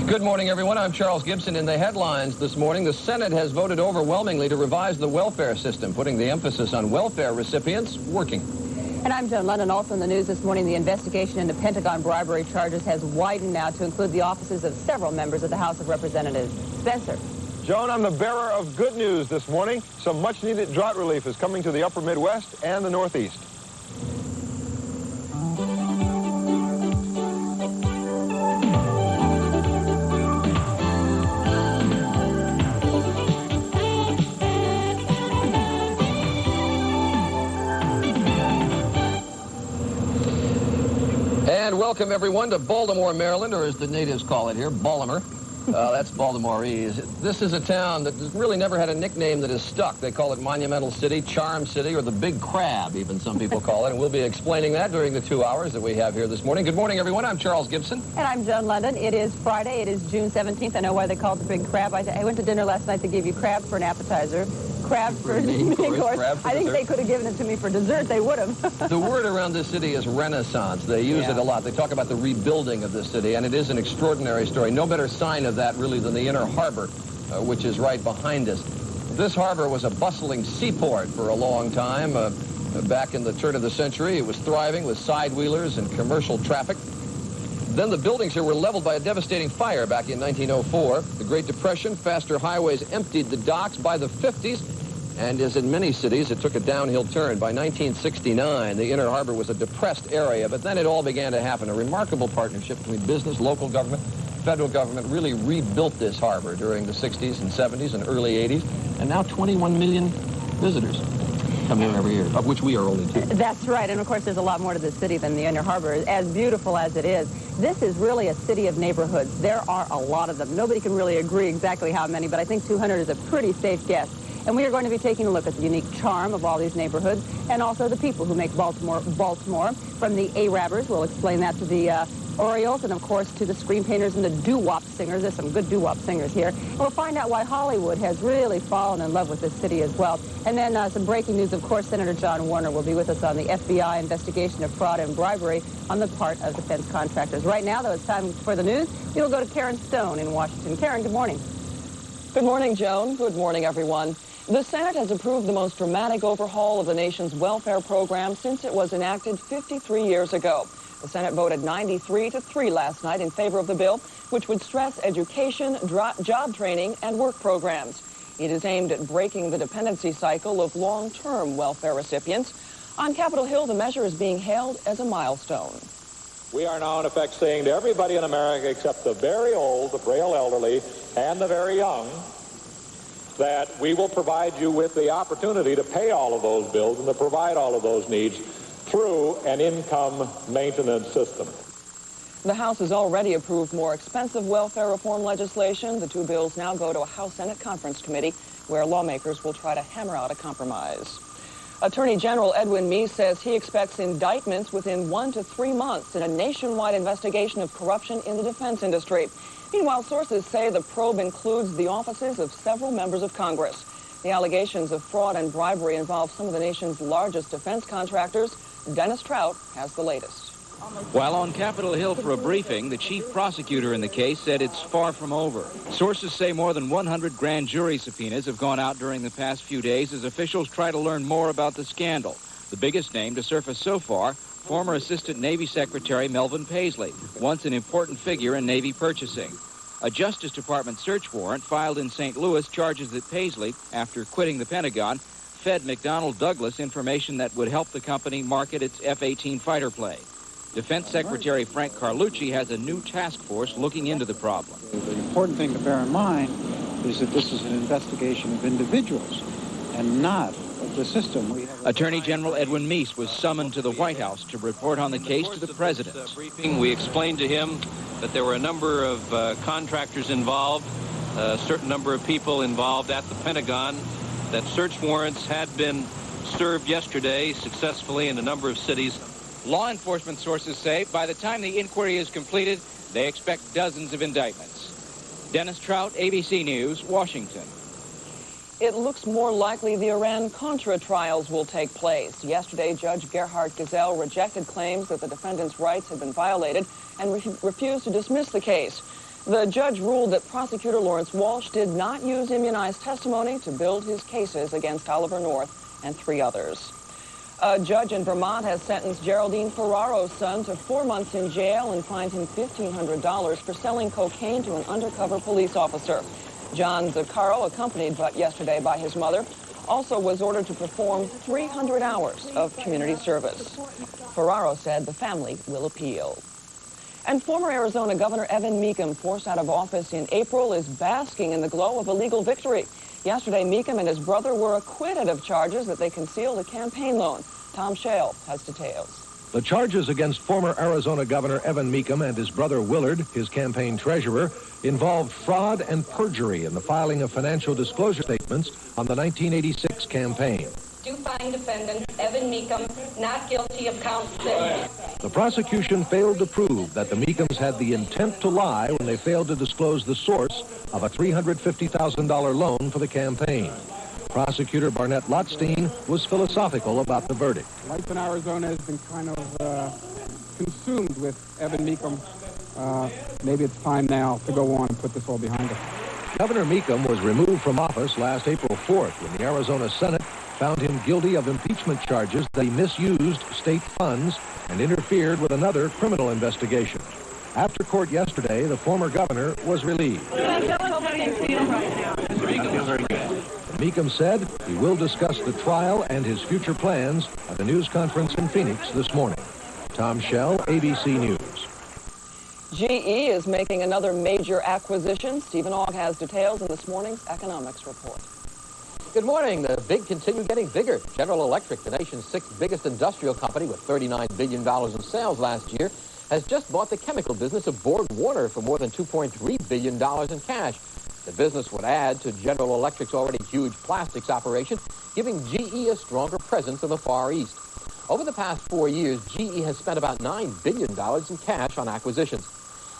Good morning, everyone. I'm Charles Gibson. In the headlines this morning, the Senate has voted overwhelmingly to revise the welfare system, putting the emphasis on welfare recipients working. And I'm Joan London. Also in the news this morning, the investigation into Pentagon bribery charges has widened now to include the offices of several members of the House of Representatives. Spencer. Joan, I'm the bearer of good news this morning. Some much-needed drought relief is coming to the upper Midwest and the Northeast. And welcome, everyone, to Baltimore, Maryland, or as the natives call it here, Baltimore. That's Baltimoreese. This is a town that really never had a nickname that is stuck. They call it Monumental City, Charm City, or the Big Crab, even some people call it. And we'll be explaining that during the 2 hours that we have here this morning. Good morning, everyone. I'm Charles Gibson. And I'm Joan London. It is Friday. It is June 17th. I know why they call it the Big Crab. I went to dinner last night. They gave you crab for an appetizer. Crab for main course. I think they could have given it to me for dessert. They would have. The word around this city is Renaissance. They use it a lot. They talk about the rebuilding of this city, and it is an extraordinary story. No better sign of that, really, than the Inner Harbor, which is right behind us. This harbor was a bustling seaport for a long time. Back in the turn of the century, it was thriving with side-wheelers and commercial traffic. Then the buildings here were leveled by a devastating fire back in 1904. The Great Depression, faster highways emptied the docks by the 50s. And as in many cities, it took a downhill turn. By 1969, the Inner Harbor was a depressed area, but then it all began to happen. A remarkable partnership between business, local government, federal government really rebuilt this harbor during the 60s and 70s and early 80s. And now 21 million visitors come here every year, of which we are only 2. That's right. And, of course, there's a lot more to the city than the Inner Harbor. As beautiful as it is, this is really a city of neighborhoods. There are a lot of them. Nobody can really agree exactly how many, but I think 200 is a pretty safe guess. And we are going to be taking a look at the unique charm of all these neighborhoods and also the people who make Baltimore. From the Arabers, we'll explain that, to the Orioles, and, of course, to the screen painters and the doo-wop singers. There's some good doo-wop singers here. And we'll find out why Hollywood has really fallen in love with this city as well. And then some breaking news, of course. Senator John Warner will be with us on the FBI investigation of fraud and bribery on the part of defense contractors. Right now, though, it's time for the news. We'll go to Karen Stone in Washington. Karen, good morning. Good morning, Joan. Good morning, everyone. The Senate has approved the most dramatic overhaul of the nation's welfare program since it was enacted 53 years ago. The Senate voted 93-3 last night in favor of the bill, which would stress education, job training, and work programs. It is aimed at breaking the dependency cycle of long-term welfare recipients. On Capitol Hill, the measure is being hailed as a milestone. We are now, in effect, saying to everybody in America except the very old, the frail elderly, and the very young, that we will provide you with the opportunity to pay all of those bills and to provide all of those needs through an income maintenance system. The House has already approved more expensive welfare reform legislation. The two bills now go to a House-Senate Conference Committee where lawmakers will try to hammer out a compromise. Attorney General Edwin Meese says he expects indictments within 1 to 3 months in a nationwide investigation of corruption in the defense industry. Meanwhile, sources say the probe includes the offices of several members of Congress. The allegations of fraud and bribery involve some of the nation's largest defense contractors. Dennis Trout has the latest. While on Capitol Hill for a briefing, the chief prosecutor in the case said it's far from over. Sources say more than 100 grand jury subpoenas have gone out during the past few days as officials try to learn more about the scandal. The biggest name to surface so far, former Assistant Navy Secretary Melvin Paisley, once an important figure in Navy purchasing. A Justice Department search warrant filed in St. Louis charges that Paisley, after quitting the Pentagon, fed McDonnell Douglas information that would help the company market its F-18 fighter plane. Defense Secretary Frank Carlucci has a new task force looking into the problem. The important thing to bear in mind is that this is an investigation of individuals and not of the system. Attorney General Edwin Meese was summoned to the White House to report on the case to the president. We explained to him that there were a number of contractors involved, a certain number of people involved at the Pentagon, that search warrants had been served yesterday successfully in a number of cities. Law enforcement sources say by the time the inquiry is completed, they expect dozens of indictments. Dennis Trout, ABC News, Washington. It looks more likely the Iran-Contra trials will take place. Yesterday, Judge Gerhard Gesell rejected claims that the defendants' rights had been violated and refused to dismiss the case. The judge ruled that prosecutor Lawrence Walsh did not use immunized testimony to build his cases against Oliver North and 3 others. A judge in Vermont has sentenced Geraldine Ferraro's son to 4 months in jail and fined him $1,500 for selling cocaine to an undercover police officer. John Zaccaro, accompanied yesterday by his mother, also was ordered to perform 300 hours of community service. Ferraro said the family will appeal. And former Arizona Governor Evan Mecham, forced out of office in April, is basking in the glow of a legal victory. Yesterday, Mecham and his brother were acquitted of charges that they concealed a campaign loan. Tom Shale has details. The charges against former Arizona Governor Evan Mecham and his brother Willard, his campaign treasurer, involved fraud and perjury in the filing of financial disclosure statements on the 1986 campaign. Do find defendant Evan Mecham not guilty of count 6. The prosecution failed to prove that the Mechams had the intent to lie when they failed to disclose the source of a $350,000 loan for the campaign. Prosecutor Barnett Lotstein was philosophical about the verdict. Life in Arizona has been kind of consumed with Evan Mecham. Maybe it's time now to go on and put this all behind us. Governor Mecham was removed from office last April 4th when the Arizona Senate found him guilty of impeachment charges that he misused state funds and interfered with another criminal investigation. After court yesterday, the former governor was relieved. Mecham said he will discuss the trial and his future plans at the news conference in Phoenix this morning. Tom Shell, ABC News. GE is making another major acquisition. Stephen Ogg has details in this morning's economics report. Good morning. The big continue getting bigger. General Electric, the nation's 6th biggest industrial company with $39 billion in sales last year, has just bought the chemical business of BorgWarner for more than $2.3 billion in cash. The business would add to General Electric's already huge plastics operation, giving GE a stronger presence in the Far East. Over the past 4 years, GE has spent about $9 billion in cash on acquisitions.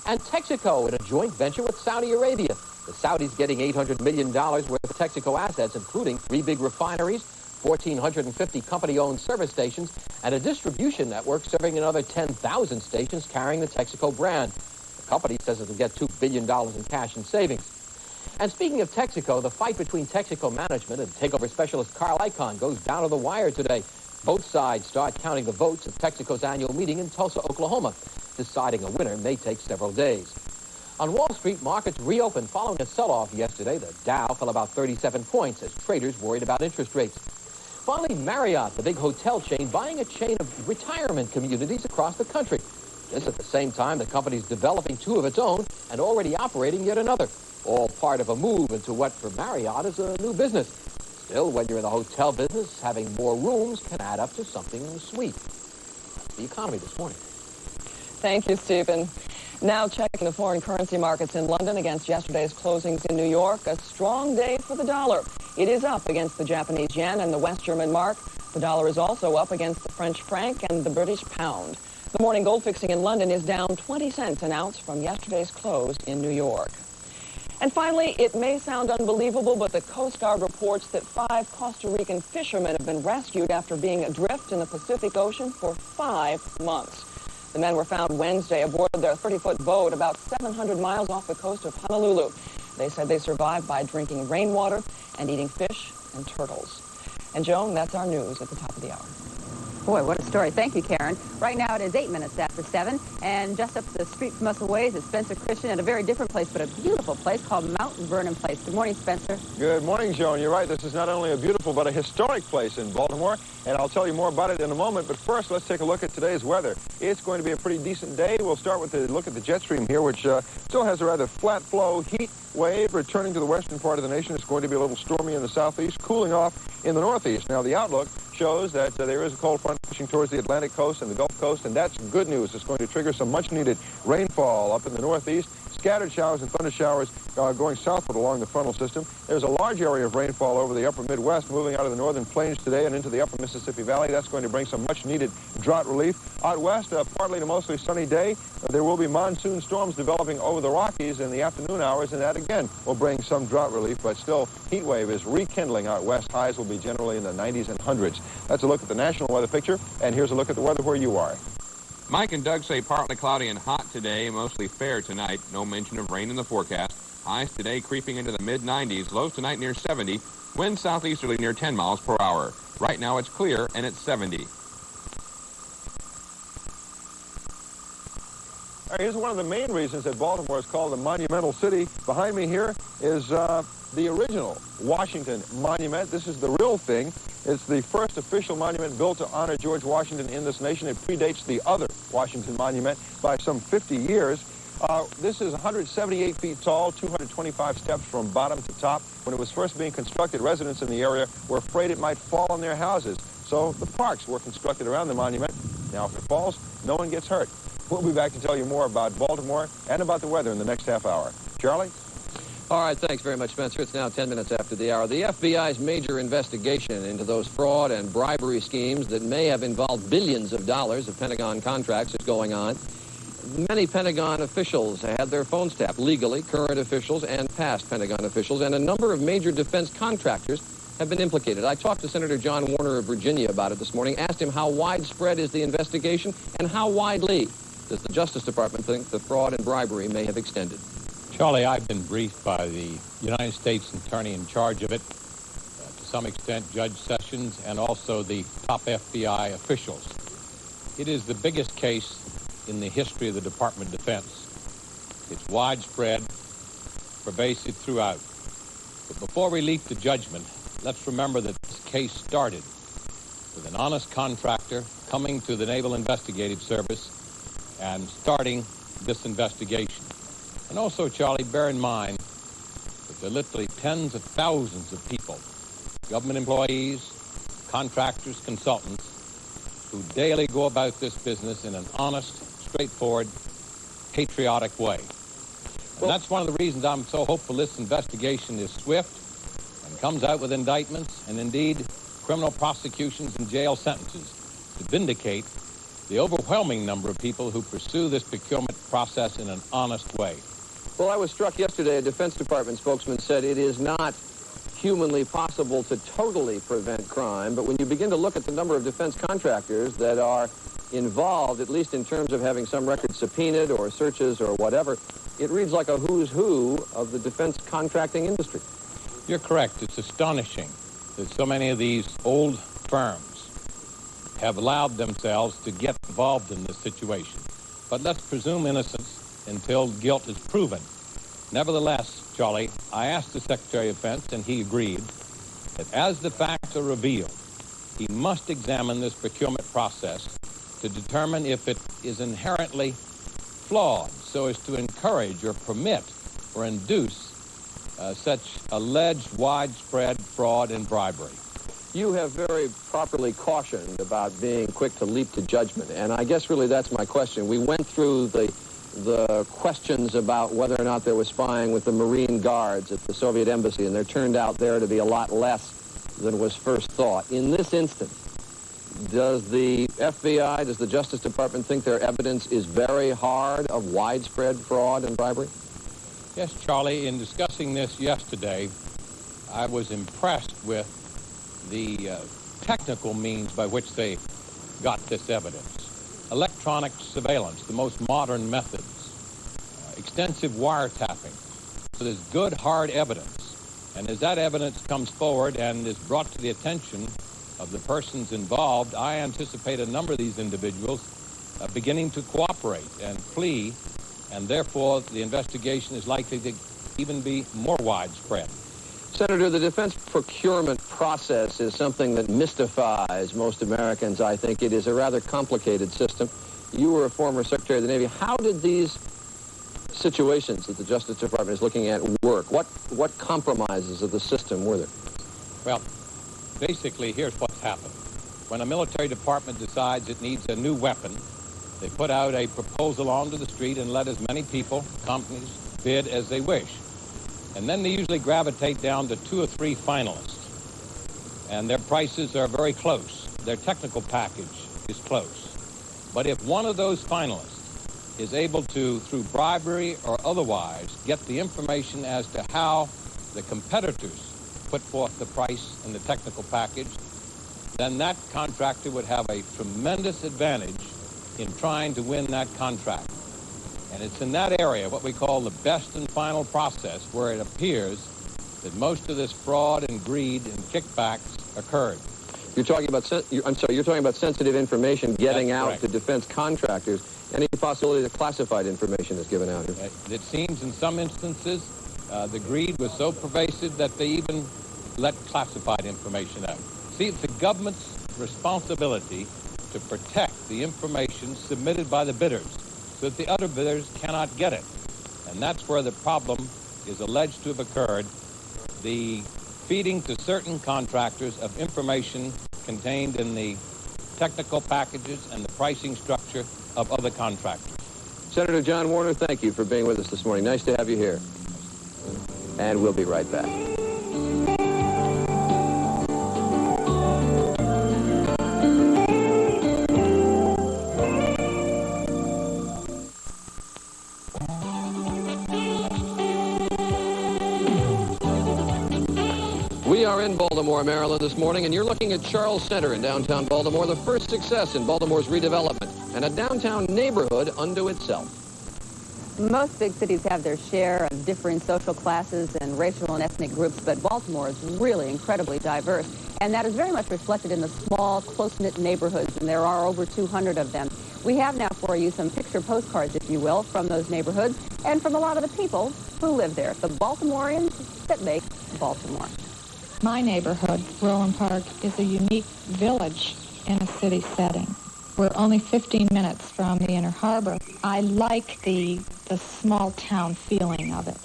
And Texaco in a joint venture with Saudi Arabia. The Saudis getting $800 million worth of Texaco assets, including 3 big refineries, 1,450 company-owned service stations, and a distribution network serving another 10,000 stations carrying the Texaco brand. The company says it will get $2 billion in cash and savings. And speaking of Texaco, the fight between Texaco management and takeover specialist Carl Icahn goes down to the wire today. Both sides start counting the votes at Texaco's annual meeting in Tulsa, Oklahoma. Deciding a winner may take several days. On Wall Street, markets reopened following a sell-off yesterday. The Dow fell about 37 points as traders worried about interest rates. Finally, Marriott, the big hotel chain, buying a chain of retirement communities across the country. This at the same time the company's developing 2 of its own and already operating yet another. All part of a move into what for Marriott is a new business. Still, when you're in the hotel business, having more rooms can add up to something sweet. The economy this morning. Thank you, Stephen. Now checking the foreign currency markets in London against yesterday's closings in New York. A strong day for the dollar. It is up against the Japanese yen and the West German mark. The dollar is also up against the French franc and the British pound. The morning gold fixing in London is down 20 cents an ounce from yesterday's close in New York. And finally, it may sound unbelievable, but the Coast Guard reports that 5 Costa Rican fishermen have been rescued after being adrift in the Pacific Ocean for 5 months. The men were found Wednesday aboard their 30-foot boat about 700 miles off the coast of Honolulu. They said they survived by drinking rainwater and eating fish and turtles. And Joan, that's our news at the top of the hour. Boy, what a story. Thank you, Karen. Right now it is 8 minutes after 7, and just up the street from us a ways is Spencer Christian at a very different place, but a beautiful place called Mount Vernon Place. Good morning, Spencer. Good morning, Joan. You're right. This is not only a beautiful but a historic place in Baltimore, and I'll tell you more about it in a moment. But first, let's take a look at today's weather. It's going to be a pretty decent day. We'll start with a look at the jet stream here, which still has a rather flat flow heat wave returning to the western part of the nation. It's going to be a little stormy in the southeast, cooling off in the northeast. Now, the outlook shows that there is a cold front pushing towards the Atlantic coast and the Gulf Coast, and that's good news. It's going to trigger some much-needed rainfall up in the northeast. Scattered showers and thunder showers going southward along the frontal system. There's a large area of rainfall over the upper Midwest moving out of the northern plains today and into the upper Mississippi Valley. That's going to bring some much-needed drought relief. Out west, partly to mostly sunny day. There will be monsoon storms developing over the Rockies in the afternoon hours, and that, again, will bring some drought relief. But still, heat wave is rekindling out west. Highs will be generally in the 90s and hundreds. That's a look at the national weather picture, and here's a look at the weather where you are. Mike and Doug say partly cloudy and hot today, mostly fair tonight. No mention of rain in the forecast. Highs today creeping into the mid-90s. Lows tonight near 70. Wind southeasterly near 10 miles per hour. Right now it's clear and it's 70. All right, here's one of the main reasons that Baltimore is called the Monumental City. Behind me here is the original Washington Monument. This is the real thing. It's the first official monument built to honor George Washington in this nation. It predates the other Washington Monument by some 50 years. This is 178 feet tall, 225 steps from bottom to top. When it was first being constructed, residents in the area were afraid it might fall on their houses. So the parks were constructed around the monument. Now, if it falls, no one gets hurt. We'll be back to tell you more about Baltimore and about the weather in the next half hour. Charlie? All right, thanks very much, Spencer. It's now 10 minutes after the hour. The FBI's major investigation into those fraud and bribery schemes that may have involved billions of dollars of Pentagon contracts is going on. Many Pentagon officials had their phones tapped legally, current officials and past Pentagon officials, and a number of major defense contractors have been implicated. I talked to Senator John Warner of Virginia about it this morning, asked him how widespread is the investigation and how widely does the Justice Department think the fraud and bribery may have extended. Charlie, I've been briefed by the United States attorney in charge of it, to some extent Judge Sessions, and also the top FBI officials. It is the biggest case in the history of the Department of Defense. It's widespread, pervasive throughout. But before we leap to judgment, let's remember that this case started with an honest contractor coming to the Naval Investigative Service and starting this investigation. And also, Charlie, bear in mind that there are literally tens of thousands of people, government employees, contractors, consultants, who daily go about this business in an honest, straightforward, patriotic way. And that's one of the reasons I'm so hopeful this investigation is swift and comes out with indictments and indeed criminal prosecutions and jail sentences to vindicate the overwhelming number of people who pursue this procurement process in an honest way. Well, I was struck yesterday, a Defense Department spokesman said it is not humanly possible to totally prevent crime, but when you begin to look at the number of defense contractors that are involved, at least in terms of having some records subpoenaed or searches or whatever, it reads like a who's who of the defense contracting industry. You're correct. It's astonishing that so many of these old firms have allowed themselves to get involved in this situation. But let's presume innocence until guilt is proven. Nevertheless, Charlie, I asked the Secretary of Defense, and he agreed that as the facts are revealed, he must examine this procurement process to determine if it is inherently flawed so as to encourage or permit or induce such alleged widespread fraud and bribery. You have very properly cautioned about being quick to leap to judgment, and I guess really that's my question. We went through the questions about whether or not there was spying with the Marine Guards at the Soviet embassy, and there turned out there to be a lot less than was first thought. In this instance, does the FBI, does the Justice Department think their evidence is very hard of widespread fraud and bribery? Yes, Charlie, in discussing this yesterday, I was impressed with the technical means by which they got this evidence. Electronic surveillance, the most modern methods, extensive wiretapping. So there's good, hard evidence. And as that evidence comes forward and is brought to the attention of the persons involved, I anticipate a number of these individuals beginning to cooperate and plea, and therefore the investigation is likely to even be more widespread. Senator, the defense procurement process is something that mystifies most Americans, I think. It is a rather complicated system. You were a former Secretary of the Navy. How did these situations that the Justice Department is looking at work? What compromises of the system were there? Well, basically, here's what's happened. When a military department decides it needs a new weapon, they put out a proposal onto the street and let as many people, companies, bid as they wish. And then they usually gravitate down to 2 or 3 finalists. And their prices are very close. Their technical package is close. But if one of those finalists is able to, through bribery or otherwise, get the information as to how the competitors put forth the price and the technical package, then that contractor would have a tremendous advantage in trying to win that contract. And it's in that area, what we call the best and final process, where it appears that most of this fraud and greed and kickbacks occurred. You're talking about, you're talking about sensitive information getting That's out correct. to defense contractors. Any possibility that classified information is given out here? It seems in some instances the greed was so pervasive that they even let classified information out. See, it's the government's responsibility to protect the information submitted by the bidders so that the other bidders cannot get it. And that's where the problem is alleged to have occurred, the feeding to certain contractors of information contained in the technical packages and the pricing structure of other contractors. Senator John Warner, thank you for being with us this morning. Nice to have you here. And we'll be right back. We are in Baltimore, Maryland this morning, and you're looking at Charles Center in downtown Baltimore, the first success in Baltimore's redevelopment, and a downtown neighborhood unto itself. Most big cities have their share of differing social classes and racial and ethnic groups, but Baltimore is really incredibly diverse, and that is very much reflected in the small, close-knit neighborhoods, and there are over 200 of them. We have now for you some picture postcards, if you will, from those neighborhoods and from a lot of the people who live there, the Baltimoreans that make Baltimore. My neighborhood, Roland Park, is a unique village in a city setting. We're only 15 minutes from the Inner Harbor. I like the small town feeling of it.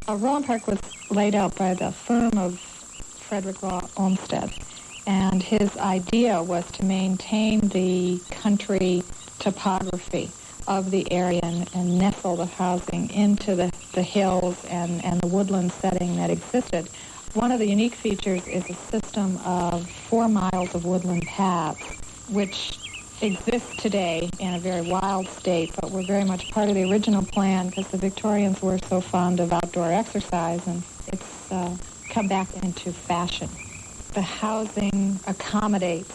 Roland Park was laid out by the firm of Frederick Law Olmsted, and his idea was to maintain the country topography of the area and nestle the housing into the hills and the woodland setting that existed. One of the unique features is a system of 4 miles of woodland paths, which exists today in a very wild state, but were very much part of the original plan because the Victorians were so fond of outdoor exercise, and it's come back into fashion. The housing accommodates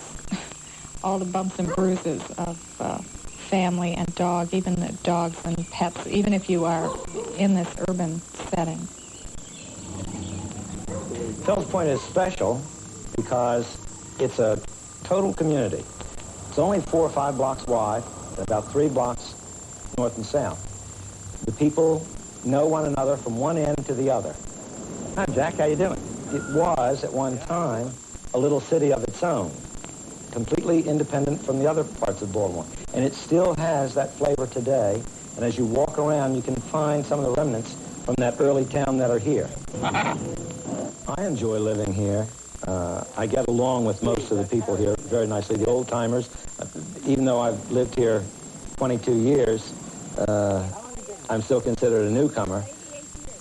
all the bumps and bruises of family and dog, even the dogs and pets, even if you are in this urban setting. Fells Point is special because it's a total community. It's only 4 or 5 blocks wide, and about 3 blocks north and south. The people know one another from one end to the other. Hi, Jack, how you doing? It was, at one time, a little city of its own, completely independent from the other parts of Baltimore. And it still has that flavor today, and as you walk around, you can find some of the remnants from that early town that are here. I enjoy living here. I get along with most of the people here very nicely. The old-timers, even though I've lived here 22 years, I'm still considered a newcomer.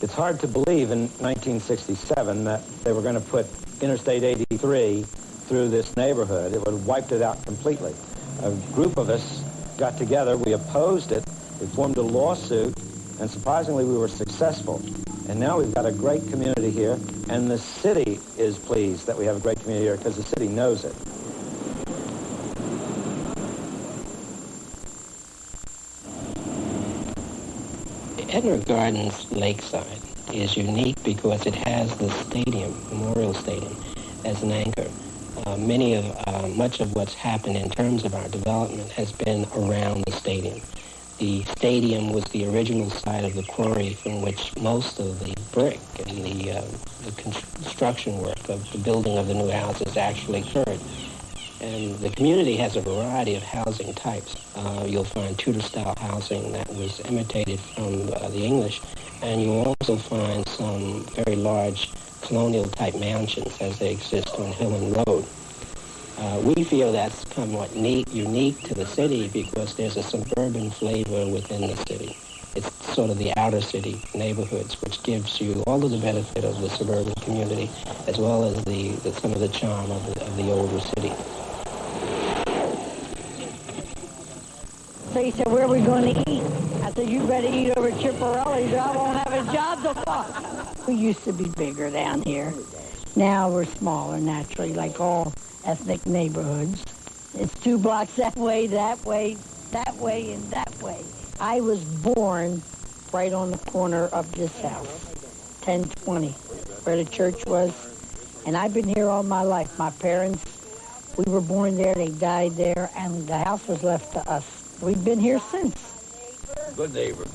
It's hard to believe in 1967 that they were going to put Interstate 83 through this neighborhood. It would have wiped it out completely. A group of us got together. We opposed it. We formed a lawsuit, and surprisingly, we were successful. And now we've got a great community here, and the city is pleased that we have a great community here because the city knows it. Edna Gardens Lakeside is unique because it has the stadium, Memorial Stadium, as an anchor. Much of what's happened in terms of our development has been around the stadium. The stadium was the original site of the quarry from which most of the brick and the construction work of the building of the new houses actually occurred. And the community has a variety of housing types. You'll find Tudor-style housing that was imitated from the English, and you'll also find some very large colonial-type mansions as they exist on Hillen Road. We feel that's somewhat unique to the city because there's a suburban flavor within the city. It's sort of the outer city neighborhoods, which gives you all of the benefit of the suburban community, as well as some of the charm of the older city. So he said, where are we going to eat? I said, you better eat over at Chipperelli's or I won't have a job to fuck. We used to be bigger down here. Now we're smaller, naturally, like all ethnic neighborhoods. It's 2 blocks that way, that way and that way. I was born right on the corner of this house, 1020, where the church was. And I've been here all my life. My parents, we were born there, they died there, and the house was left to us. We've been here since. Good neighbor.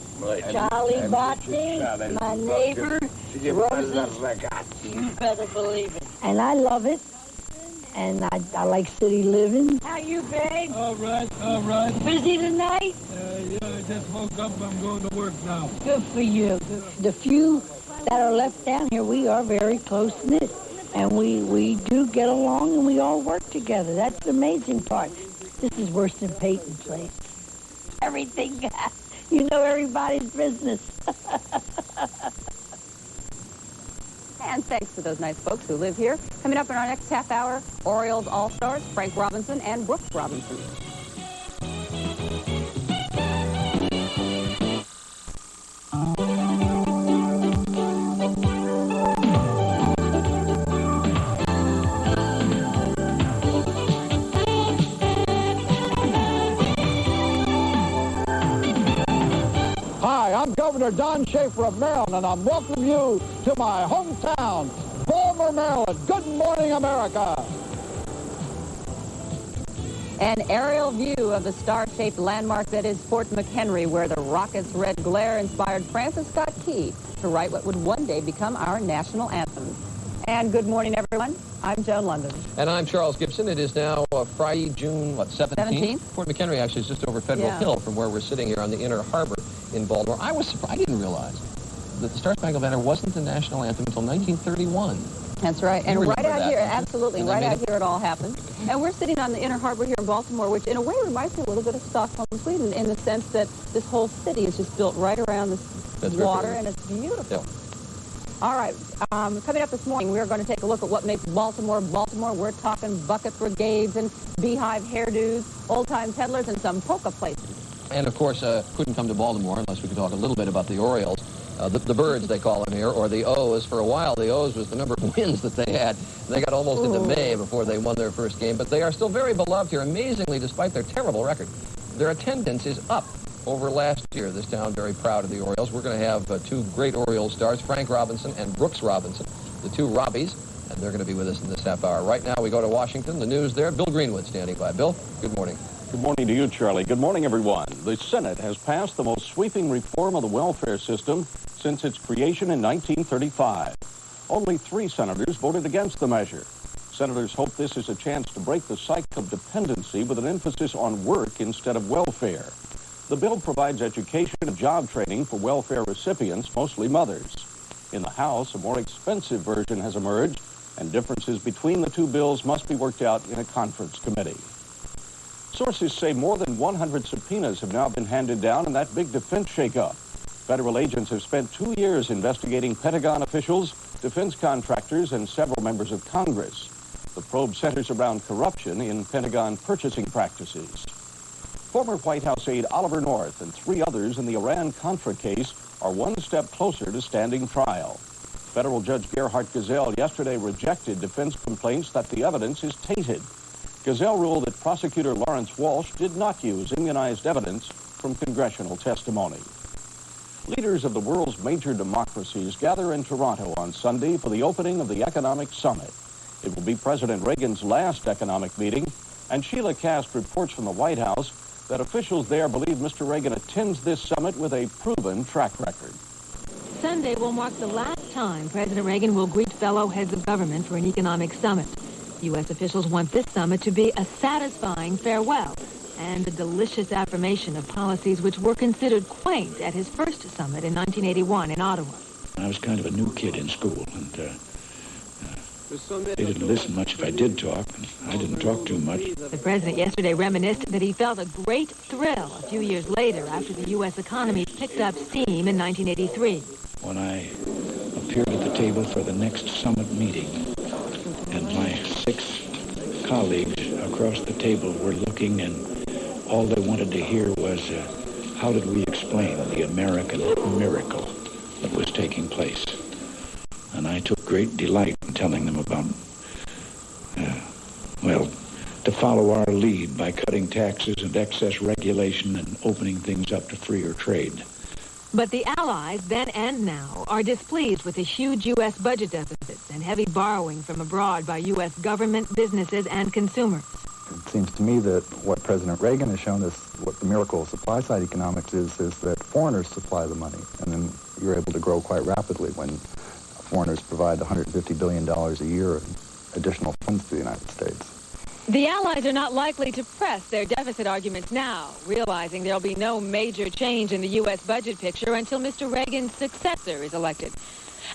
Charlie Botney, my neighbor, Roses, you better believe it. And I love it, and I like city living. How you, babe? All right. Busy tonight? Yeah, I just woke up. I'm going to work now. Good for you. The few that are left down here, we are very close-knit, and we do get along, and we all work together. That's the amazing part. This is worse than Peyton's place. Everything, you know everybody's business. And thanks to those nice folks who live here. Coming up in our next half hour, Orioles All-Stars, Frank Robinson and Brooks Robinson. Hi, I'm Governor Don Schaefer of Maryland, and I'm welcoming you to my hometown, Baltimore, Maryland. Good morning, America. An aerial view of the star-shaped landmark that is Fort McHenry, where the rocket's red glare inspired Francis Scott Key to write what would one day become our national anthem. And good morning, everyone. I'm Joan London. And I'm Charles Gibson. It is now Friday, June, 17th? Fort McHenry actually is just over Federal Hill from where we're sitting here on the Inner Harbor in Baltimore. I was surprised. I didn't realize that the Star-Spangled Banner wasn't the national anthem until 1931. That's right. And right out here, absolutely, right out here it all happened. Okay. And we're sitting on the Inner Harbor here in Baltimore, which in a way reminds me a little bit of Stockholm, Sweden, in the sense that this whole city is just built right around this water, and it's beautiful. Yeah. All right, coming up this morning, we're going to take a look at what makes Baltimore, Baltimore. We're talking bucket brigades and beehive hairdos, old-time peddlers, and some polka places. And, of course, couldn't come to Baltimore unless we could talk a little bit about the Orioles. The birds, they call them here, or the O's. For a while, the O's was the number of wins that they had. They got almost into May before they won their first game, but they are still very beloved here, amazingly, despite their terrible record. Their attendance is up over last year. This town very proud of the Orioles. We're going to have two great Orioles stars, Frank Robinson and Brooks Robinson, the two Robbies, and they're going to be with us in this half hour. Right now, we go to Washington. The news there. Bill Greenwood standing by. Bill, good morning. Good morning to you, Charlie. Good morning, everyone. The Senate has passed the most sweeping reform of the welfare system since its creation in 1935. Only 3 senators voted against the measure. Senators hope this is a chance to break the cycle of dependency with an emphasis on work instead of welfare. The bill provides education and job training for welfare recipients, mostly mothers. In the House, a more expensive version has emerged, and differences between the two bills must be worked out in a conference committee. Sources say more than 100 subpoenas have now been handed down in that big defense shakeup. Federal agents have spent 2 years investigating Pentagon officials, defense contractors, and several members of Congress. The probe centers around corruption in Pentagon purchasing practices. Former White House aide Oliver North and 3 others in the Iran-Contra case are one step closer to standing trial. Federal Judge Gerhard Gesell yesterday rejected defense complaints that the evidence is tainted. Gesell ruled that prosecutor Lawrence Walsh did not use immunized evidence from congressional testimony. Leaders of the world's major democracies gather in Toronto on Sunday for the opening of the Economic Summit. It will be President Reagan's last economic meeting, and Sheila Cast reports from the White House that officials there believe Mr. Reagan attends this summit with a proven track record. Sunday will mark the last time President Reagan will greet fellow heads of government for an economic summit. U.S. officials want this summit to be a satisfying farewell and a delicious affirmation of policies which were considered quaint at his first summit in 1981 in Ottawa. I was kind of a new kid in school, and they didn't listen much if I did talk, and I didn't talk too much. The president yesterday reminisced that he felt a great thrill a few years later after the U.S. economy picked up steam in 1983. When I appeared at the table for the next summit meeting, and my 6 colleagues across the table were looking, and all they wanted to hear was, how did we explain the American miracle that was taking place? And I took great delight in telling them about, to follow our lead by cutting taxes and excess regulation and opening things up to freer trade. But the Allies, then and now, are displeased with the huge U.S. budget deficits and heavy borrowing from abroad by U.S. government, businesses, and consumers. It seems to me that what President Reagan has shown us, what the miracle of supply-side economics is that foreigners supply the money, and then you're able to grow quite rapidly when foreigners provide $150 billion a year in additional funds to the United States. The Allies are not likely to press their deficit arguments now, realizing there'll be no major change in the U.S. budget picture until Mr. Reagan's successor is elected.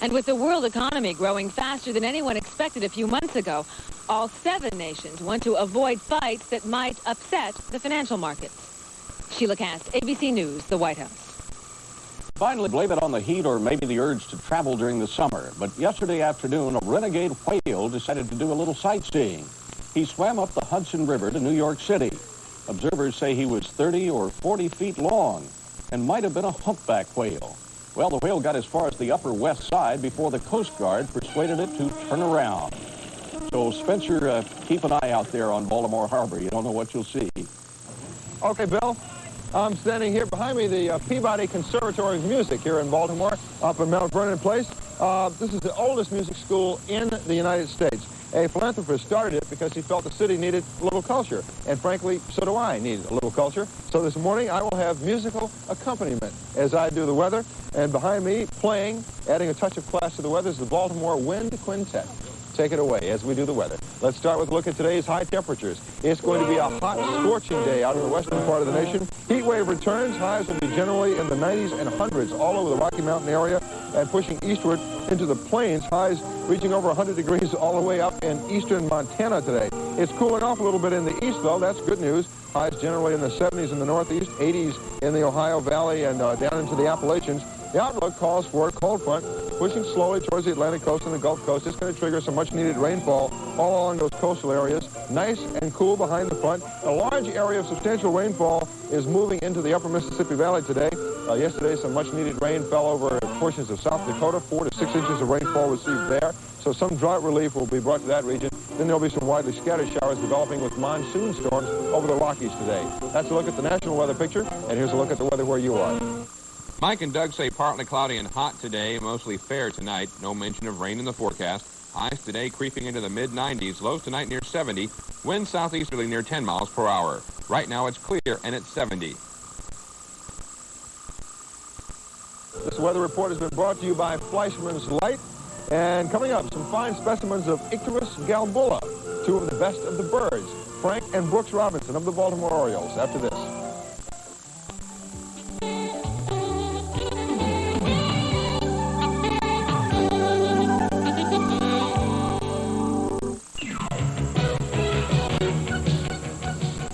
And with the world economy growing faster than anyone expected a few months ago, all 7 nations want to avoid fights that might upset the financial markets. Sheila Kast, ABC News, the White House. Finally, blame it on the heat or maybe the urge to travel during the summer. But yesterday afternoon, a renegade whale decided to do a little sightseeing. He swam up the Hudson River to New York City. Observers say he was 30 or 40 feet long and might have been a humpback whale. Well, the whale got as far as the Upper West Side before the Coast Guard persuaded it to turn around. So, Spencer, keep an eye out there on Baltimore Harbor. You don't know what you'll see. Okay, Bill. I'm standing here behind me, the Peabody Conservatory of Music here in Baltimore, up in Mount Vernon Place. This is the oldest music school in the United States. A philanthropist started it because he felt the city needed a little culture. And frankly, so do I need a little culture. So this morning, I will have musical accompaniment as I do the weather. And behind me, playing, adding a touch of class to the weather, is the Baltimore Wind Quintet. Take it away as we do the weather. Let's start with a look at today's high temperatures. It's going to be a hot, scorching day out in the western part of the nation. Heat wave returns. Highs will be generally in the 90s and 100s all over the Rocky Mountain area and pushing eastward into the plains. Highs reaching over 100 degrees all the way up in eastern Montana today. It's cooling off a little bit in the east, though. That's good news. Highs generally in the 70s in the northeast, 80s in the Ohio Valley and down into the Appalachians. The outlook calls for a cold front pushing slowly towards the Atlantic coast and the Gulf Coast. It's going to trigger some much-needed rainfall all along those coastal areas. Nice and cool behind the front. A large area of substantial rainfall is moving into the upper Mississippi Valley today. Yesterday, some much-needed rain fell over portions of South Dakota. 4 to 6 inches of rainfall received there. So some drought relief will be brought to that region. Then there'll be some widely scattered showers developing with monsoon storms over the Rockies today. That's a look at the national weather picture, and here's a look at the weather where you are. Mike and Doug say partly cloudy and hot today, mostly fair tonight. No mention of rain in the forecast. Highs today creeping into the mid-90s, lows tonight near 70. Winds southeasterly near 10 miles per hour. Right now it's clear and it's 70. This weather report has been brought to you by Fleischmann's Light. And coming up, some fine specimens of Icterus galbula, 2 of the best of the birds. Frank and Brooks Robinson of the Baltimore Orioles after this.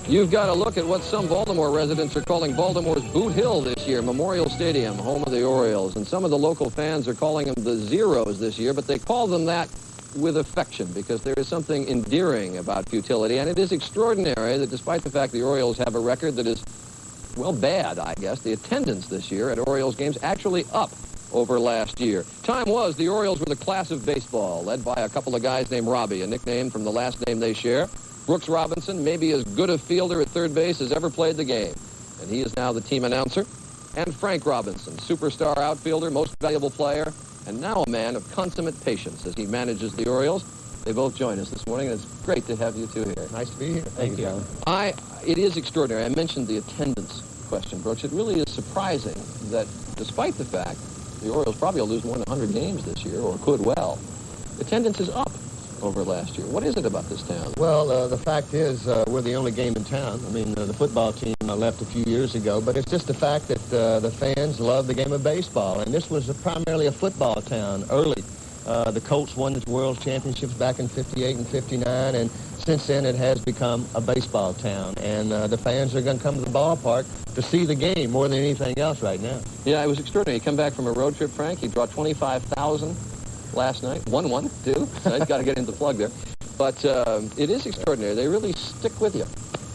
You've got to look at what some Baltimore residents are calling Baltimore's Boot Hill this year, Memorial Stadium, home of the Orioles. And some of the local fans are calling them the Zeros this year, but they call them that with affection because there is something endearing about futility. And it is extraordinary that despite the fact the Orioles have a record that is, well, bad, I guess, the attendance this year at Orioles games actually up over last year. Time was the Orioles were the class of baseball, led by a couple of guys named Robbie, a nickname from the last name they share. Brooks Robinson, maybe as good a fielder at third base as ever played the game. And he is now the team announcer. And Frank Robinson, superstar outfielder, most valuable player, and now a man of consummate patience as he manages the Orioles. They both join us this morning, and it's great to have you two here. Nice to be here. Thank you. It is extraordinary. I mentioned the attendance question, Brooks. It really is surprising that despite the fact the Orioles probably will lose more than 100 games this year, or could well, attendance is up over last year. What is it about this town? Well, the fact is we're the only game in town. I mean, the football team left a few years ago, but it's just the fact that the fans love the game of baseball, and this was primarily a football town early. The Colts won the World Championships back in 58 and 59, and since then it has become a baseball town, and the fans are going to come to the ballpark to see the game more than anything else right now. Yeah, it was extraordinary. You come back from a road trip, Frank, you draw 25,000 last night. 1-1, too. So I've got to get into the plug there. But it is extraordinary. They really stick with you,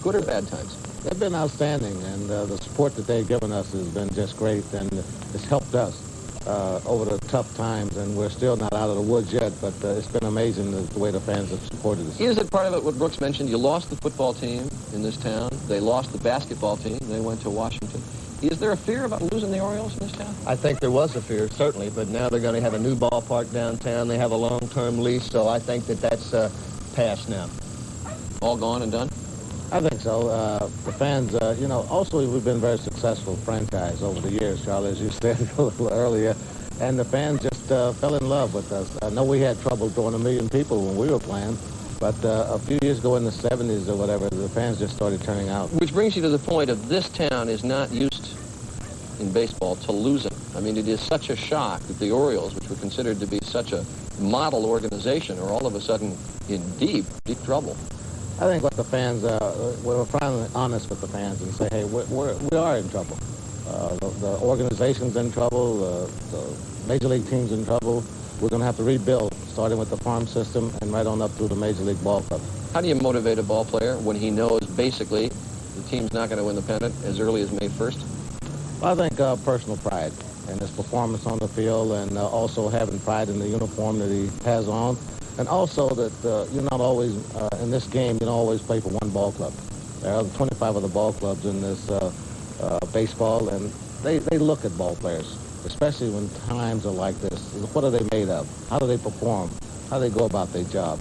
good or bad times. They've been outstanding, and the support that they've given us has been just great, and it's helped us. over the tough times, and we're still not out of the woods yet, but it's been amazing the way the fans have supported us. Is it part of it what Brooks mentioned? You lost the football team in this town. They lost the basketball team. They went to Washington. Is there a fear about losing the Orioles in this town? I think there was a fear, certainly, but now they're going to have a new ballpark downtown. They have a long-term lease, so I think that's past now. All gone and done? I think so. The fans, also we've been very successful franchise over the years, Charlie, as you said a little earlier. And the fans just fell in love with us. I know we had trouble throwing 1 million people when we were playing, but a few years ago in the 70s or whatever, the fans just started turning out. Which brings you to the point of this town is not used in baseball to losing. I mean, it is such a shock that the Orioles, which were considered to be such a model organization, are all of a sudden in deep, deep trouble. I think what the fans, we're finally honest with the fans and say, hey, we are in trouble. The organization's in trouble, the Major League team's in trouble. We're going to have to rebuild, starting with the farm system and right on up through the Major League ball club. How do you motivate a ball player when he knows basically the team's not going to win the pennant as early as May 1st? I think personal pride and his performance on the field, and also having pride in the uniform that he has on. And also that you're not always, in this game, you don't always play for one ball club. There are 25 other ball clubs in this baseball, and they look at ball players, especially when times are like this. What are they made of? How do they perform? How do they go about their job?